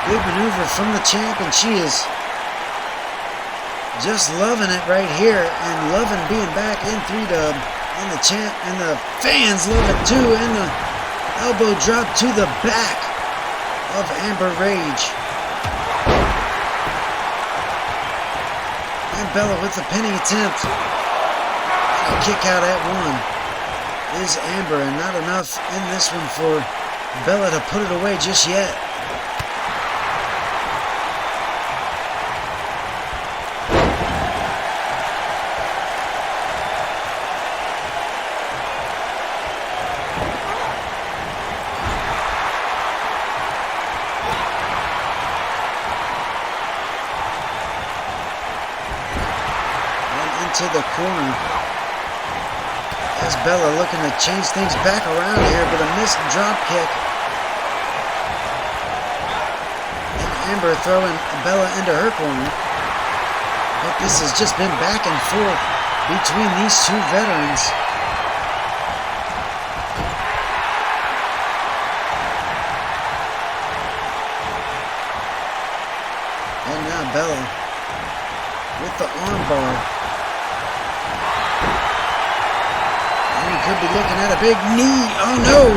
Good maneuver from the champ, and she is just loving it right here and loving being back in 3-dub. And the champ and the fans love it too. And the elbow drop to the back of Amber Rage. And Bella with the pinning attempt. And a kick out at 1 is Amber, and not enough in this one for Bella to put it away just yet. To the corner as Bella looking to change things back around here, but a missed drop kick. And Amber throwing Bella into her corner. But this has just been back and forth between these two veterans. And now Bella with the armbar. Could be looking at a big knee. Oh no!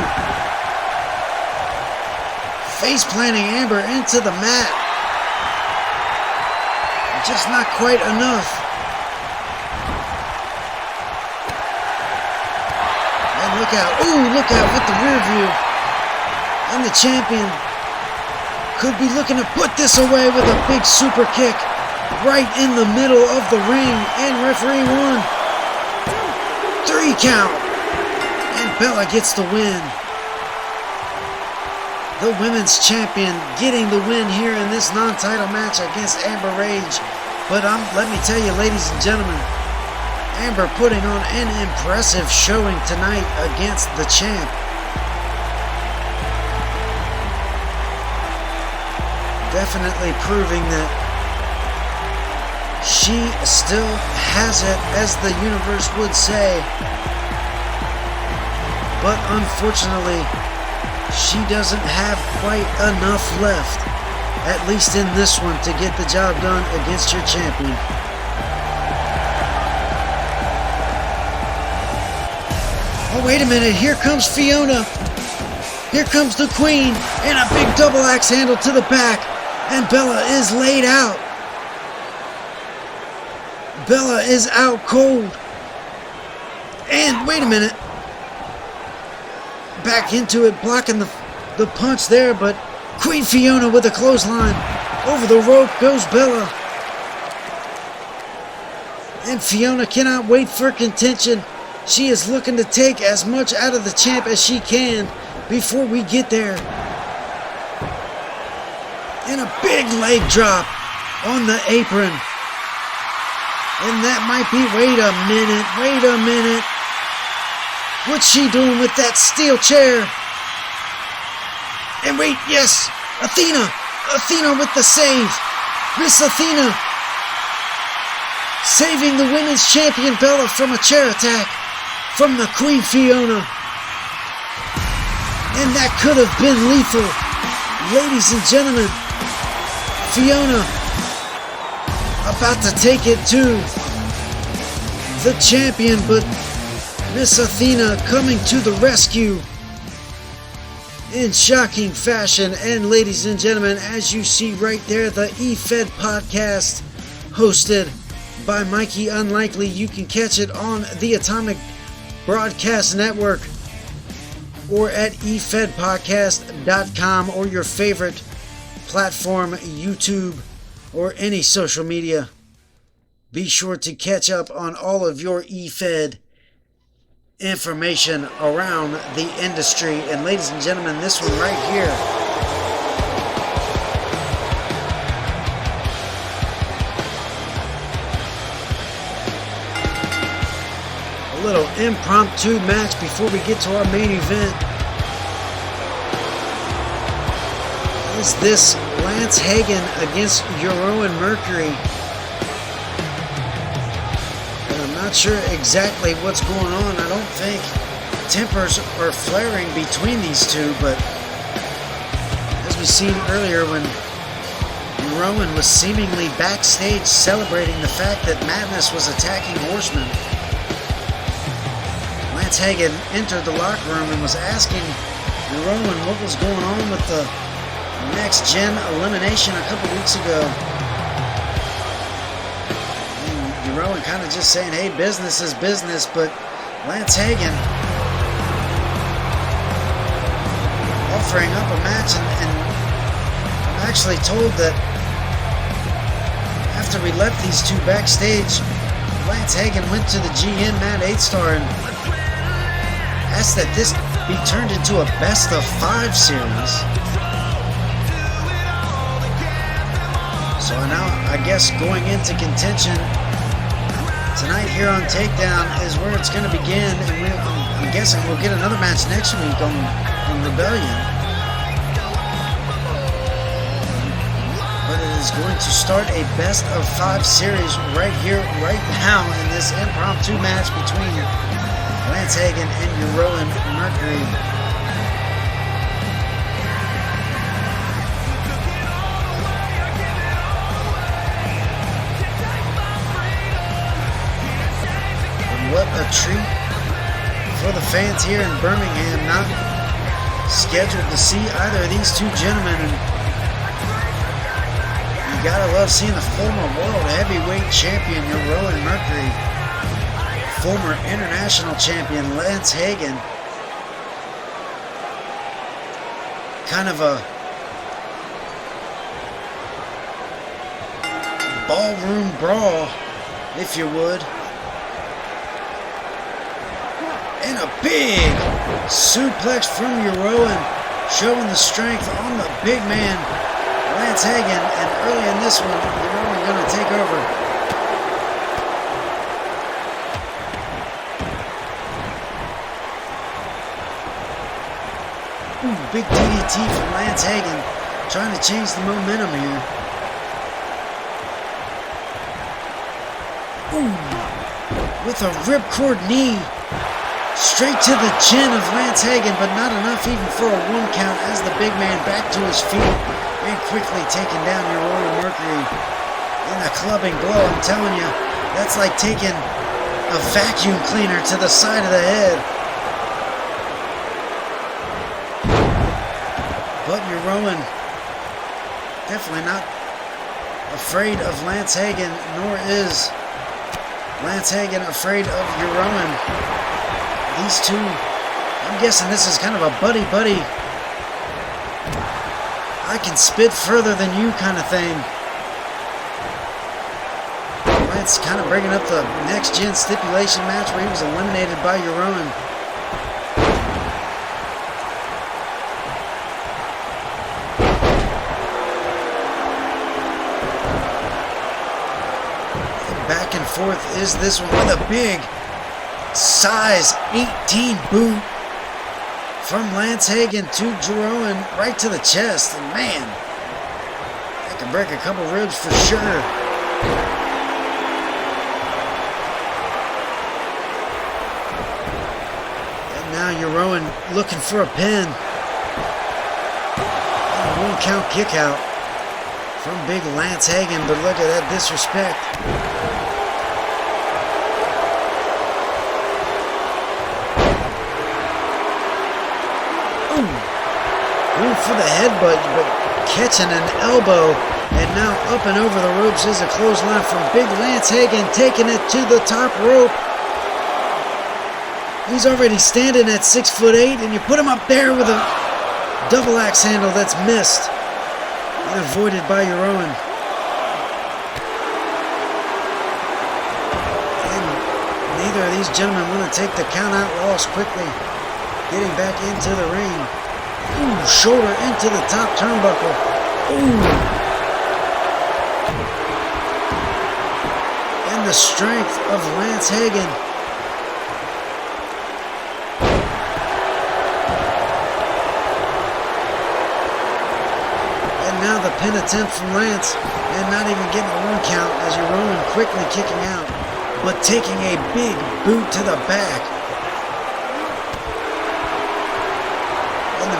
Face planting Amber into the mat. Just not quite enough. And look out. Ooh, look out with the rear view. And the champion could be looking to put this away with a big super kick right in the middle of the ring. And referee 1, 2, 3 count. And Bella gets the win. The women's champion getting the win here in this non-title match against Amber Rage. But let me tell you, ladies and gentlemen, Amber putting on an impressive showing tonight against the champ. Definitely proving that she still has it, as the universe would say. But unfortunately, she doesn't have quite enough left, at least in this one, to get the job done against your champion. Oh, wait a minute. Here comes Fiona. Here comes the Queen. And a big double axe handle to the back. And Bella is laid out. Bella is out cold. And wait a minute. Back into it, blocking the punch there, but Queen Fiona with a clothesline. Over the rope goes Bella. And Fiona cannot wait for contention. She is looking to take as much out of the champ as she can before we get there. And a big leg drop on the apron. And that might be, wait a minute. What's she doing with that steel chair? And wait, yes, Athena with the save. Miss Athena saving the women's champion Bella from a chair attack from the Queen Fiona. And that could have been lethal. Ladies and gentlemen, Fiona about to take it to the champion, but Miss Athena coming to the rescue in shocking fashion. And ladies and gentlemen, as you see right there, the eFed podcast hosted by Mikey Unlikely. You can catch it on the Atomic Broadcast Network or at efedpodcast.com or your favorite platform, YouTube, or any social media. Be sure to catch up on all of your eFed information around the industry. And ladies and gentlemen, this one right here, a little impromptu match before we get to our main event. Is this Lance Hagen against Euroan Mercury? Not sure exactly what's going on. I don't think tempers are flaring between these two, but as we seen earlier when Rowan was seemingly backstage celebrating the fact that Madness was attacking Horseman. Lance Hagen entered the locker room and was asking Rowan what was going on with the Next Gen elimination a couple weeks ago. And Rowan kind of just saying, hey, business is business, but Lance Hagen offering up a match, and I'm actually told that after we left these two backstage, Lance Hagen went to the GM Matt 8-Star and asked that this be turned into a best of 5 series. So now I guess going into contention tonight here on Takedown is where it's going to begin, and I'm guessing we'll get another match next week on Rebellion. But it is going to start a best of 5 series right here, right now, in this impromptu match between Lance Hagen and Rowan Mercury. And what a treat for the fans here in Birmingham, not scheduled to see either of these two gentlemen. And you gotta love seeing the former world heavyweight champion, Rowan Mercury, former international champion Lance Hagen, kind of a ballroom brawl, if you would. And a big suplex from Rowan, showing the strength on the big man, Lance Hagen. And early in this one, Rowan going to take over. Ooh, big DDT from Lance Hagen, trying to change the momentum here. Ooh, with a ripcord knee, straight to the chin of Lance Hagen, but not enough even for a 1 count as the big man back to his feet and quickly taking down Rowan Mercury in a clubbing blow. I'm telling you, that's like taking a vacuum cleaner to the side of the head. But Rowan definitely not afraid of Lance Hagen, nor is Lance Hagen afraid of Rowan. These two, I'm guessing this is kind of a buddy-buddy, I can spit further than you kind of thing. Lance kind of bringing up the Next Gen Stipulation match where he was eliminated by Rowan. Back and forth is this one with a big size 18 boot from Lance Hagen to Rowan right to the chest. And man, that can break a couple ribs for sure. And now Rowan looking for a pin. And a 1 count kick out from big Lance Hagen, but look at that disrespect. Going for the headbutt, but catching an elbow, and now up and over the ropes is a clothesline from big Lance Hagen, taking it to the top rope. He's already standing at 6'8", and you put him up there with a double axe handle that's missed and avoided by Rowan. And neither of these gentlemen want to take the count out loss quickly, getting back into the ring. Ooh, shoulder into the top turnbuckle. Ooh. And the strength of Lance Hagen. And now the pin attempt from Lance, and not even getting a 1 count as Rowan quickly kicking out, but taking a big boot to the back.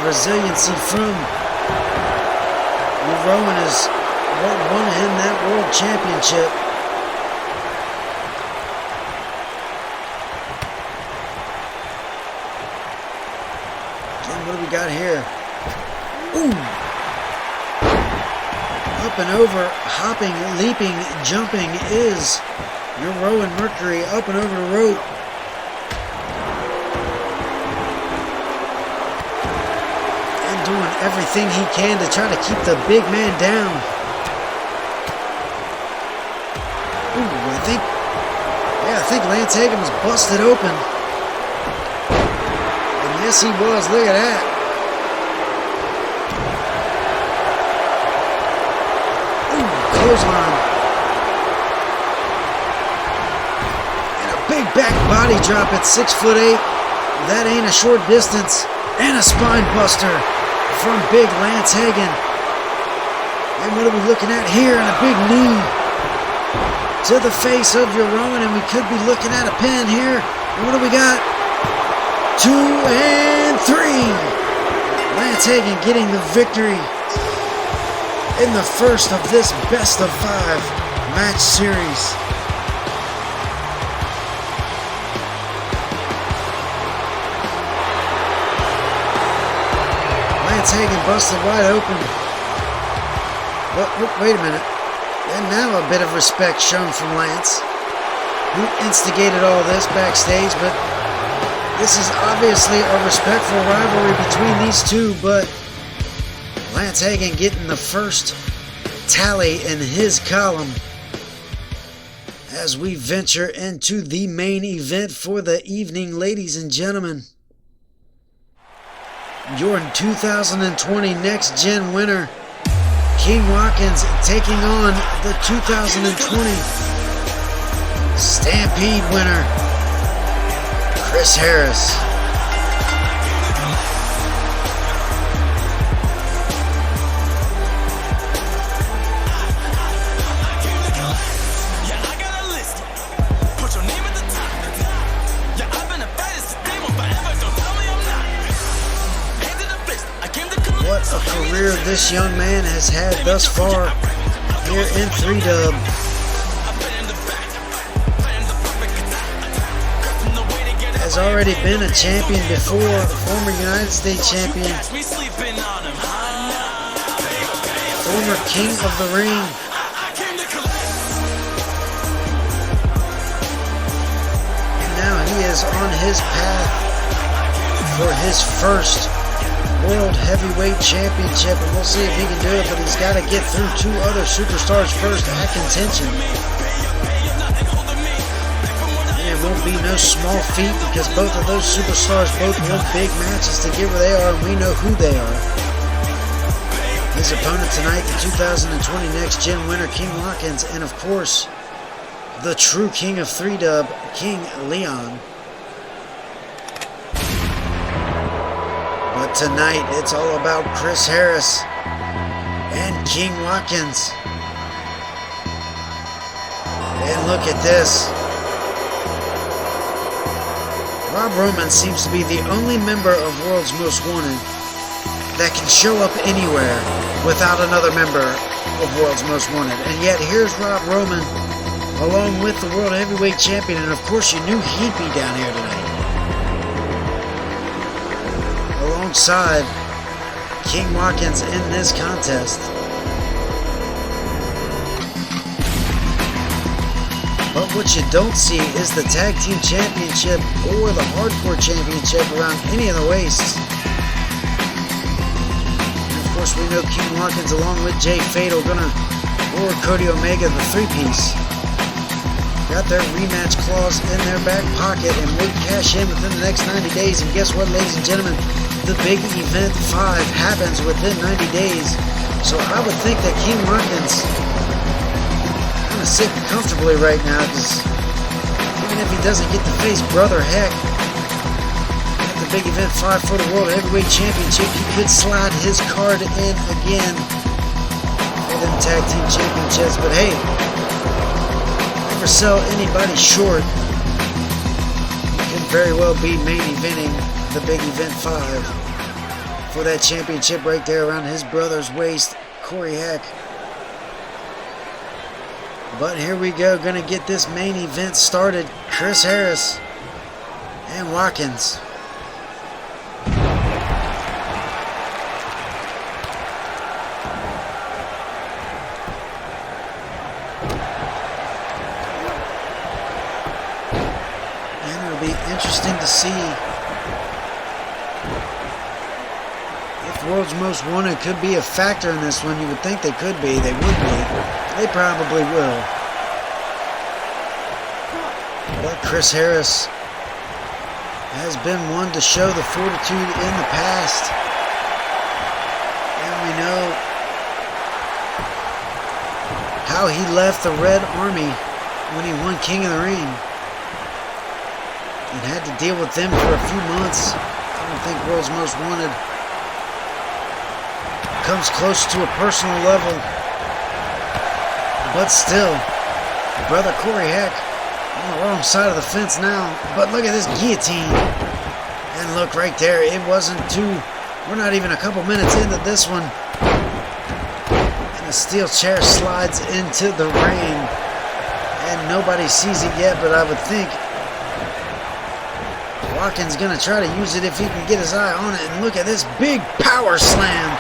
Resiliency from Rowan is what won him that world championship. Again, what do we got here? Ooh! Up and over, hopping, leaping, jumping is your Rowan Mercury. Up and over the rope. Doing everything he can to try to keep the big man down. Ooh, I think Lance Hagen was busted open. And yes, he was. Look at that. Ooh, clothesline. And a big back body drop at 6'8". That ain't a short distance. And a spine buster from big Lance Hagen. And what are we looking at here? And a big knee to the face of your Rowan. And we could be looking at a pin here. And what do we got? 2 and 3. Lance Hagen getting the victory in the first of this best of 5 match series. Lance Hagen busted wide open. But wait a minute. And now a bit of respect shown from Lance, who instigated all this backstage. But this is obviously a respectful rivalry between these two. But Lance Hagen getting the first tally in his column as we venture into the main event for the evening, ladies and gentlemen. Your 2020 Next Gen winner, King Watkins, taking on the 2020 Stampede winner, Chris Harris. What a career this young man has had thus far here in 3-Dub. Has already been a champion before, former United States champion, former King of the Ring. And now he is on his path for his first World Heavyweight Championship, and we'll see if he can do it, but he's got to get through 2 other superstars first at contention. And it won't be no small feat, because both of those superstars both won big matches to get where they are, and we know who they are. His opponent tonight, the 2020 Next Gen winner, King Watkins, and of course, the true king of 3-Dub, King Leon. But tonight, it's all about Chris Harris and King Watkins. And look at this. Rob Roman seems to be the only member of World's Most Wanted that can show up anywhere without another member of World's Most Wanted. And yet, here's Rob Roman along with the World Heavyweight Champion. And of course, you knew he'd be down here tonight, alongside King Watkins in this contest. But what you don't see is the Tag Team Championship or the Hardcore Championship around any of the waists. And of course, we know King Watkins along with Jay Fatal gonna award Cody Omega the 3-piece. Got their rematch clause in their back pocket and would cash in within the next 90 days. And guess what, ladies and gentlemen? The big event 5 happens within 90 days. So I would think that King Watkins kind of sitting comfortably right now, because even if he doesn't get to face Brother Heck at the big event 5 for the World Heavyweight Championship, he could slide his card in again for them Tag Team Championships. But hey, never sell anybody short. He could very well be main eventing the big event 5 for that championship right there around his brother's waist, Corey Heck. But here we go, gonna get this main event started. Chris Harris and Watkins. And it'll be interesting to see if World's Most Wanted could be a factor in this one. You would think they could be, they would be. They probably will. But Chris Harris has been one to show the fortitude in the past. And we know how he left the Red Army when he won King of the Ring. And had to deal with them for a few months. I don't think World's Most Wanted comes close to a personal level. But still, brother Corey Heck on the wrong side of the fence now. But look at this guillotine. And look right there, it wasn't we're not even a couple minutes into this one. And the steel chair slides into the ring. And nobody sees it yet, but I would think Watkins gonna try to use it if he can get his eye on it. And look at this big power slam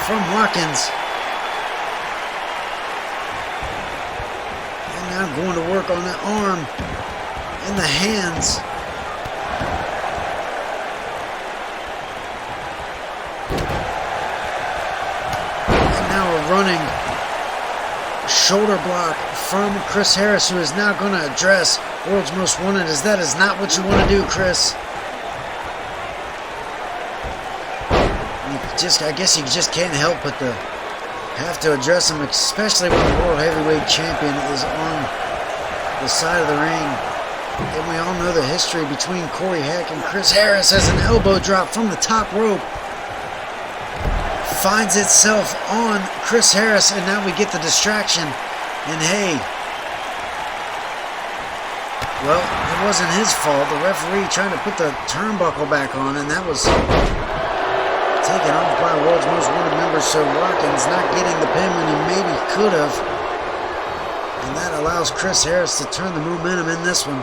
from Watkins. Now going to work on the arm and the hands. And now a running shoulder block from Chris Harris, who is now going to address World's Most Wanted, as that is not what you want to do, Chris. I guess you just can't help but have to address him, especially when the World Heavyweight Champion is on the side of the ring. And we all know the history between Corey Heck and Chris Harris, as an elbow drop from the top rope finds itself on Chris Harris, and now we get the distraction. And hey, well, it wasn't his fault. The referee trying to put the turnbuckle back on, and that was taken off by World's Most Wanted member, so Watkins not getting the pin when he maybe could have. And that allows Chris Harris to turn the momentum in this one.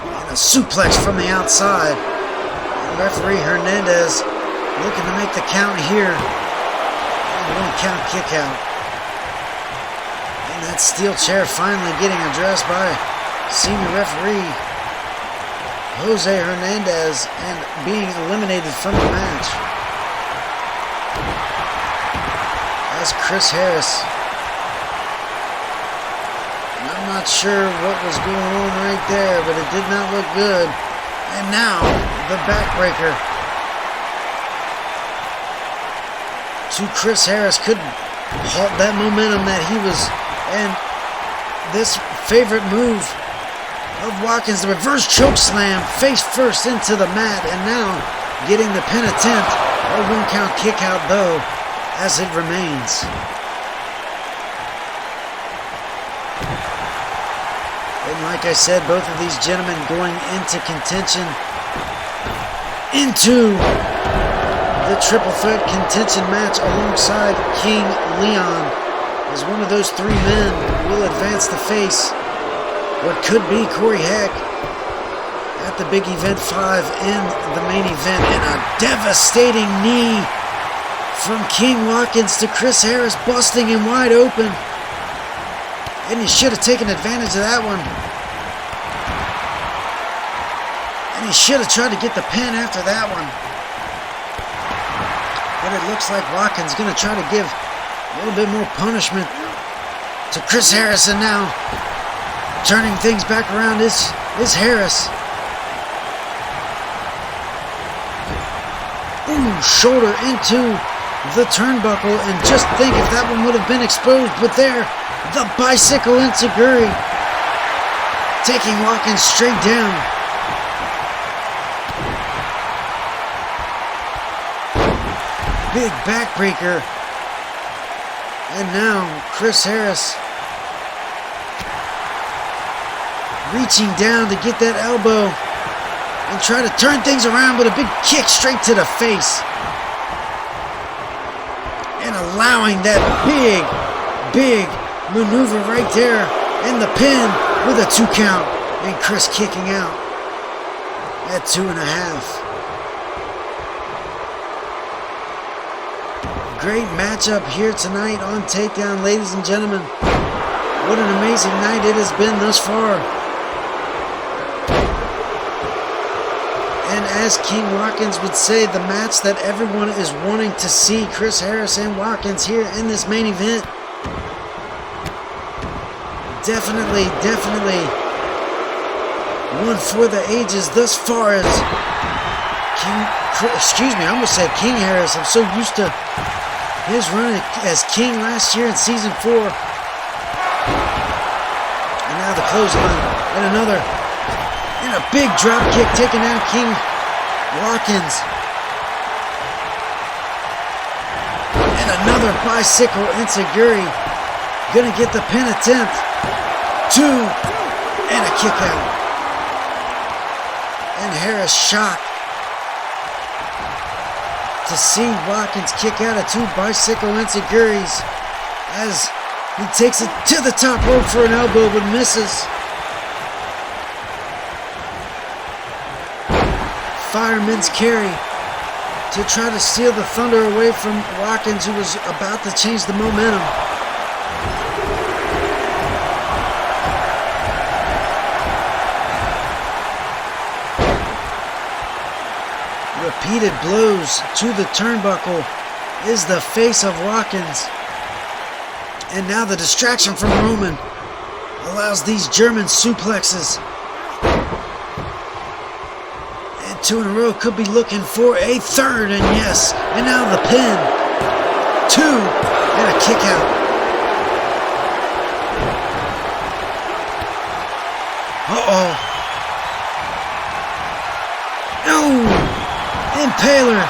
And a suplex from the outside. And referee Hernandez looking to make the count here. And 1 count kick out. And that steel chair finally getting addressed by senior referee Jose Hernandez and being eliminated from the match. As Chris Harris, I'm not sure what was going on right there, but it did not look good. And now the backbreaker to Chris Harris could halt that momentum that he was, and this favorite move of Watkins, the reverse choke slam, face first into the mat, and now getting the pin attempt. A 1 count kick out though, as it remains. And like I said, both of these gentlemen going into contention, into the triple threat contention match alongside King Leon, as one of those 3 men will advance to face what could be Corey Heck at the big event 5 in the main event. And a devastating knee from King Watkins to Chris Harris, busting him wide open. And he should have taken advantage of that one. And he should have tried to get the pin after that one. But it looks like Watkins going to try to give a little bit more punishment to Chris Harris, and now turning things back around is Harris. Ooh, shoulder into the turnbuckle, and just think if that one would have been exposed. But there, the bicycle enziguri, taking Watkins straight down. Big backbreaker. And now Chris Harris reaching down to get that elbow and try to turn things around with a big kick straight to the face. and allowing that big maneuver right there in the pin with a 2 count, and Chris kicking out at 2.5. Great matchup here tonight on Takedown, ladies and gentlemen. What an amazing night it has been thus far. And as King Watkins would say, the match that everyone is wanting to see, Chris Harris and Watkins here in this main event. Definitely one for the ages thus far as I almost said King Harris. I'm so used to his run as King last year in season 4. And now the clothesline and a big drop kick taking down King Watkins. And another bicycle enziguri. Gonna get the pin attempt. 2 and a kick out. And Harris shocked to see Watkins kick out of 2 bicycle enziguris as he takes it to the top rope for an elbow but misses. Fireman's carry to try to steal the thunder away from Watkins, who was about to change the momentum. Repeated blows to the turnbuckle is the face of Watkins. And now the distraction from Roman allows these German suplexes. And 2 in a row, could be looking for a third, and yes. And now the pin. 2 and a kick out. Uh-oh. No! Impaler.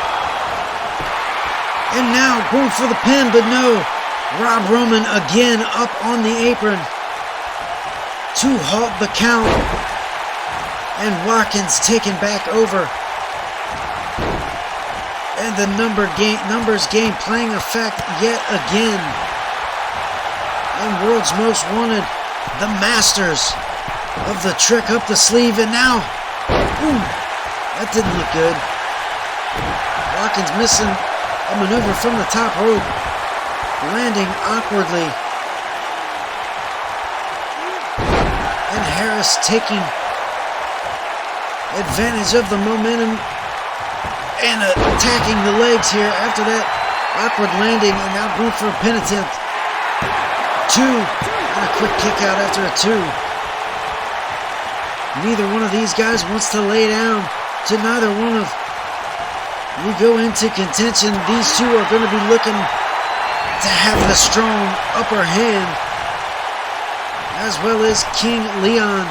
And now going for the pin, but no. Rob Roman again up on the apron to halt the count. And Watkins taken back over. And the numbers game playing effect yet again. And World's Most Wanted, the masters of the trick up the sleeve. And now, ooh, that didn't look good. Watkins missing a maneuver from the top rope, landing awkwardly. And Harris taking advantage of the momentum and attacking the legs here after that awkward landing, and now going for a pin attempt. 2 and a quick kick out after a 2. Neither one of these guys wants to lay down to neither one of. We go into contention. These 2 are going to be looking to have the strong upper hand, as well as King Leon.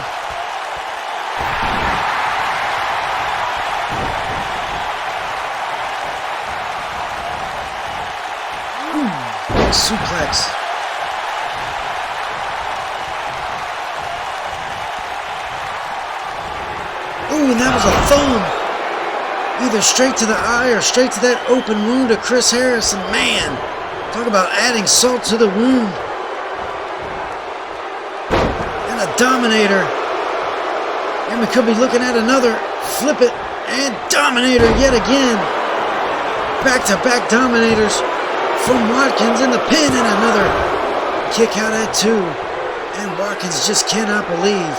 Big suplex. Ooh, and that was a thumb. Either straight to the eye or straight to that open wound of Chris Harris. And man, talk about adding salt to the wound. And a Dominator. And we could be looking at another Flip It and Dominator yet again. Back-to-back Dominators from Watkins in the pin, and another kick out at 2. And Watkins just cannot believe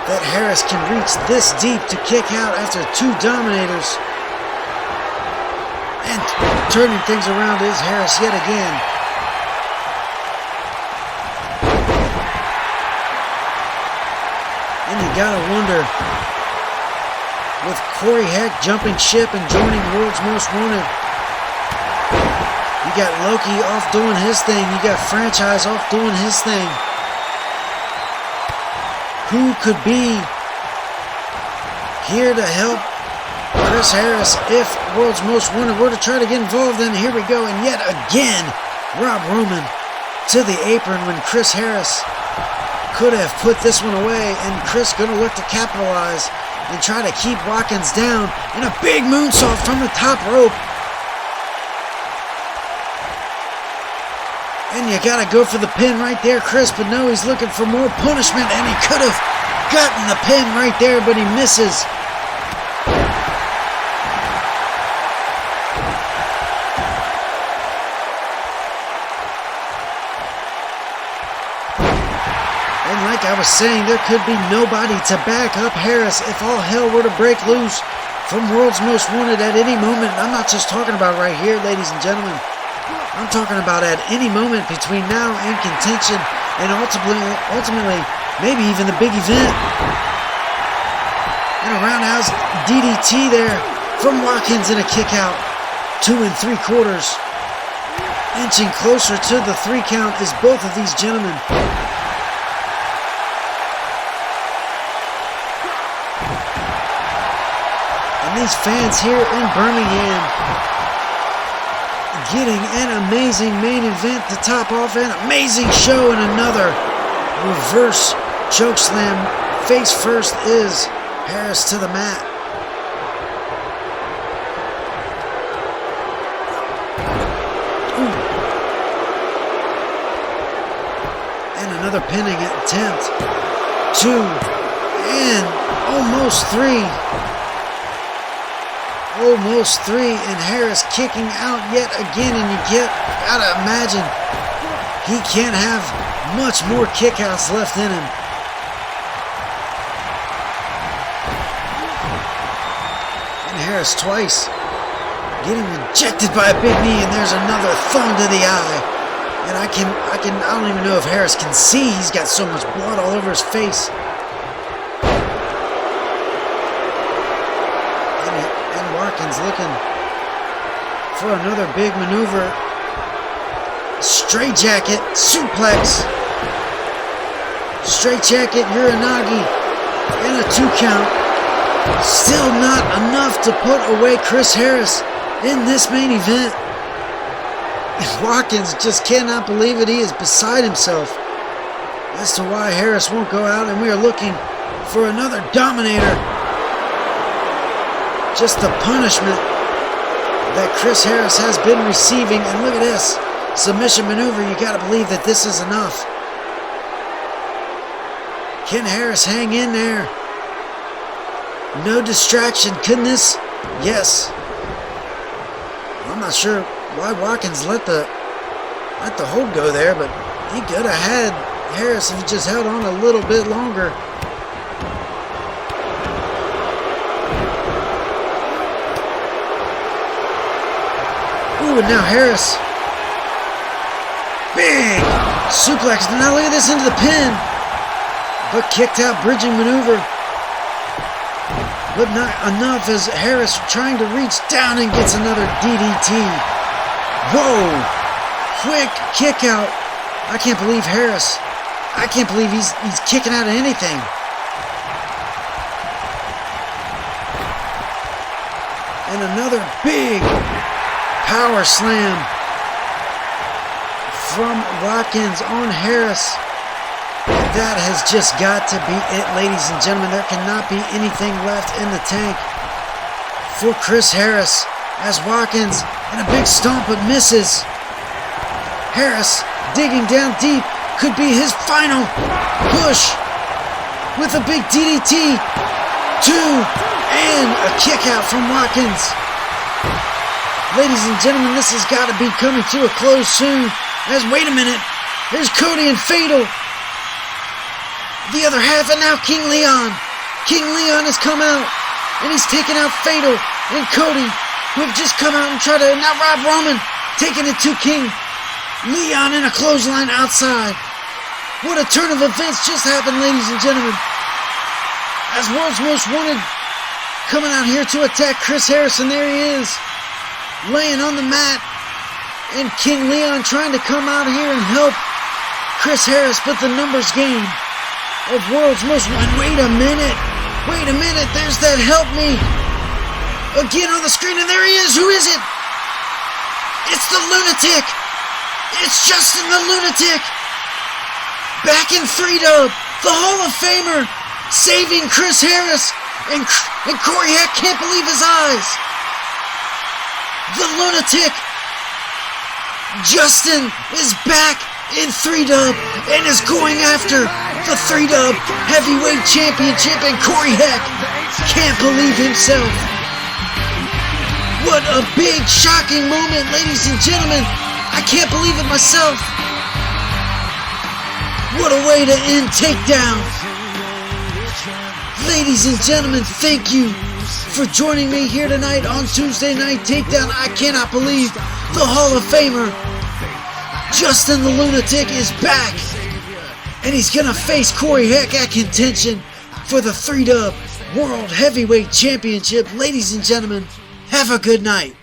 that Harris can reach this deep to kick out after 2 Dominators. And turning things around is Harris yet again. And you gotta wonder, with Corey Heck jumping ship and joining World's Most Wanted, you got Loki off doing his thing, you got Franchise off doing his thing. Who could be here to help Chris Harris if World's Most Wanted were to try to get involved? And here we go, and yet again, Rob Roman to the apron when Chris Harris could have put this one away, and Chris gonna look to capitalize and try to keep Watkins down, and a big moonsault from the top rope. And you gotta go for the pin right there, Chris, but no, he's looking for more punishment, and he could have gotten the pin right there, but he misses. And like I was saying, there could be nobody to back up Harris if all hell were to break loose from World's Most Wanted at any moment. I'm not just talking about right here, ladies and gentlemen. I'm talking about at any moment between now and contention, and ultimately, maybe even the big event. And a roundhouse DDT there from Watkins and a kick out. 2 3/4. Inching closer to the 3 count is both of these gentlemen. And these fans here in Birmingham getting an amazing main event to top off an amazing show, and another reverse chokeslam. Face first is Harris to the mat. Ooh. And another pinning attempt. 2 and almost 3. Almost 3, and Harris kicking out yet again, and you gotta imagine he can't have much more kickouts left in him. And Harris twice getting rejected by a big knee, and there's another thumb to the eye. And I don't even know if Harris can see. He's got so much blood all over his face. Watkins looking for another big maneuver. Straight jacket, suplex. Straight jacket, Uranagi, and a 2 count. Still not enough to put away Chris Harris in this main event. Watkins just cannot believe it. He is beside himself as to why Harris won't go out, and we are looking for another Dominator. Just the punishment that Chris Harris has been receiving. And look at this submission maneuver. You got to believe that this is enough. Can Harris hang in there? No distraction. Can this? Yes. I'm not sure why Watkins let the hold go there, but he could have had Harris if he just held on a little bit longer. Ooh, and now Harris. Big suplex. Now look at this into the pin. But kicked out, bridging maneuver. But not enough as Harris trying to reach down and gets another DDT. Whoa. Quick kick out. I can't believe Harris. I can't believe he's kicking out of anything. And another big power slam from Watkins on Harris. That has just got to be it, ladies and gentlemen. There cannot be anything left in the tank for Chris Harris as Watkins and a big stomp but misses. Harris digging down deep. Could be his final push with a big DDT. 2 and a kick out from Watkins. Ladies and gentlemen, this has got to be coming to a close soon. As, wait a minute, there's Cody and Fatal. The other half, and now King Leon. King Leon has come out, and he's taken out Fatal and Cody, who have just come out and tried to, now Rob Roman, taking it to King Leon in a clothesline outside. What a turn of events just happened, ladies and gentlemen. As World's Most Wanted coming out here to attack Chris Harris, and there he is. Laying on the mat, and King Leon trying to come out here and help Chris Harris, but the numbers game of World's Most Wanted. Wait a minute, there's that help me again on the screen, and there he is. Who is it? It's the Lunatic. It's Justin the Lunatic. Back in 3-Dub, the Hall of Famer, saving Chris Harris, and Corey Heck can't believe his eyes. The Lunatic Justin is back in 3-dub and is going after the 3-dub heavyweight championship, and Corey Heck can't believe himself. What a big, shocking moment, ladies and gentlemen. I can't believe it myself. What a way to end Takedown. Ladies and gentlemen, thank you for joining me here tonight on Tuesday Night Takedown. I cannot believe the Hall of Famer Justin the Lunatic is back, and he's gonna face Corey Heck at contention for the 3-dub World Heavyweight Championship. Ladies and gentlemen, have a good night.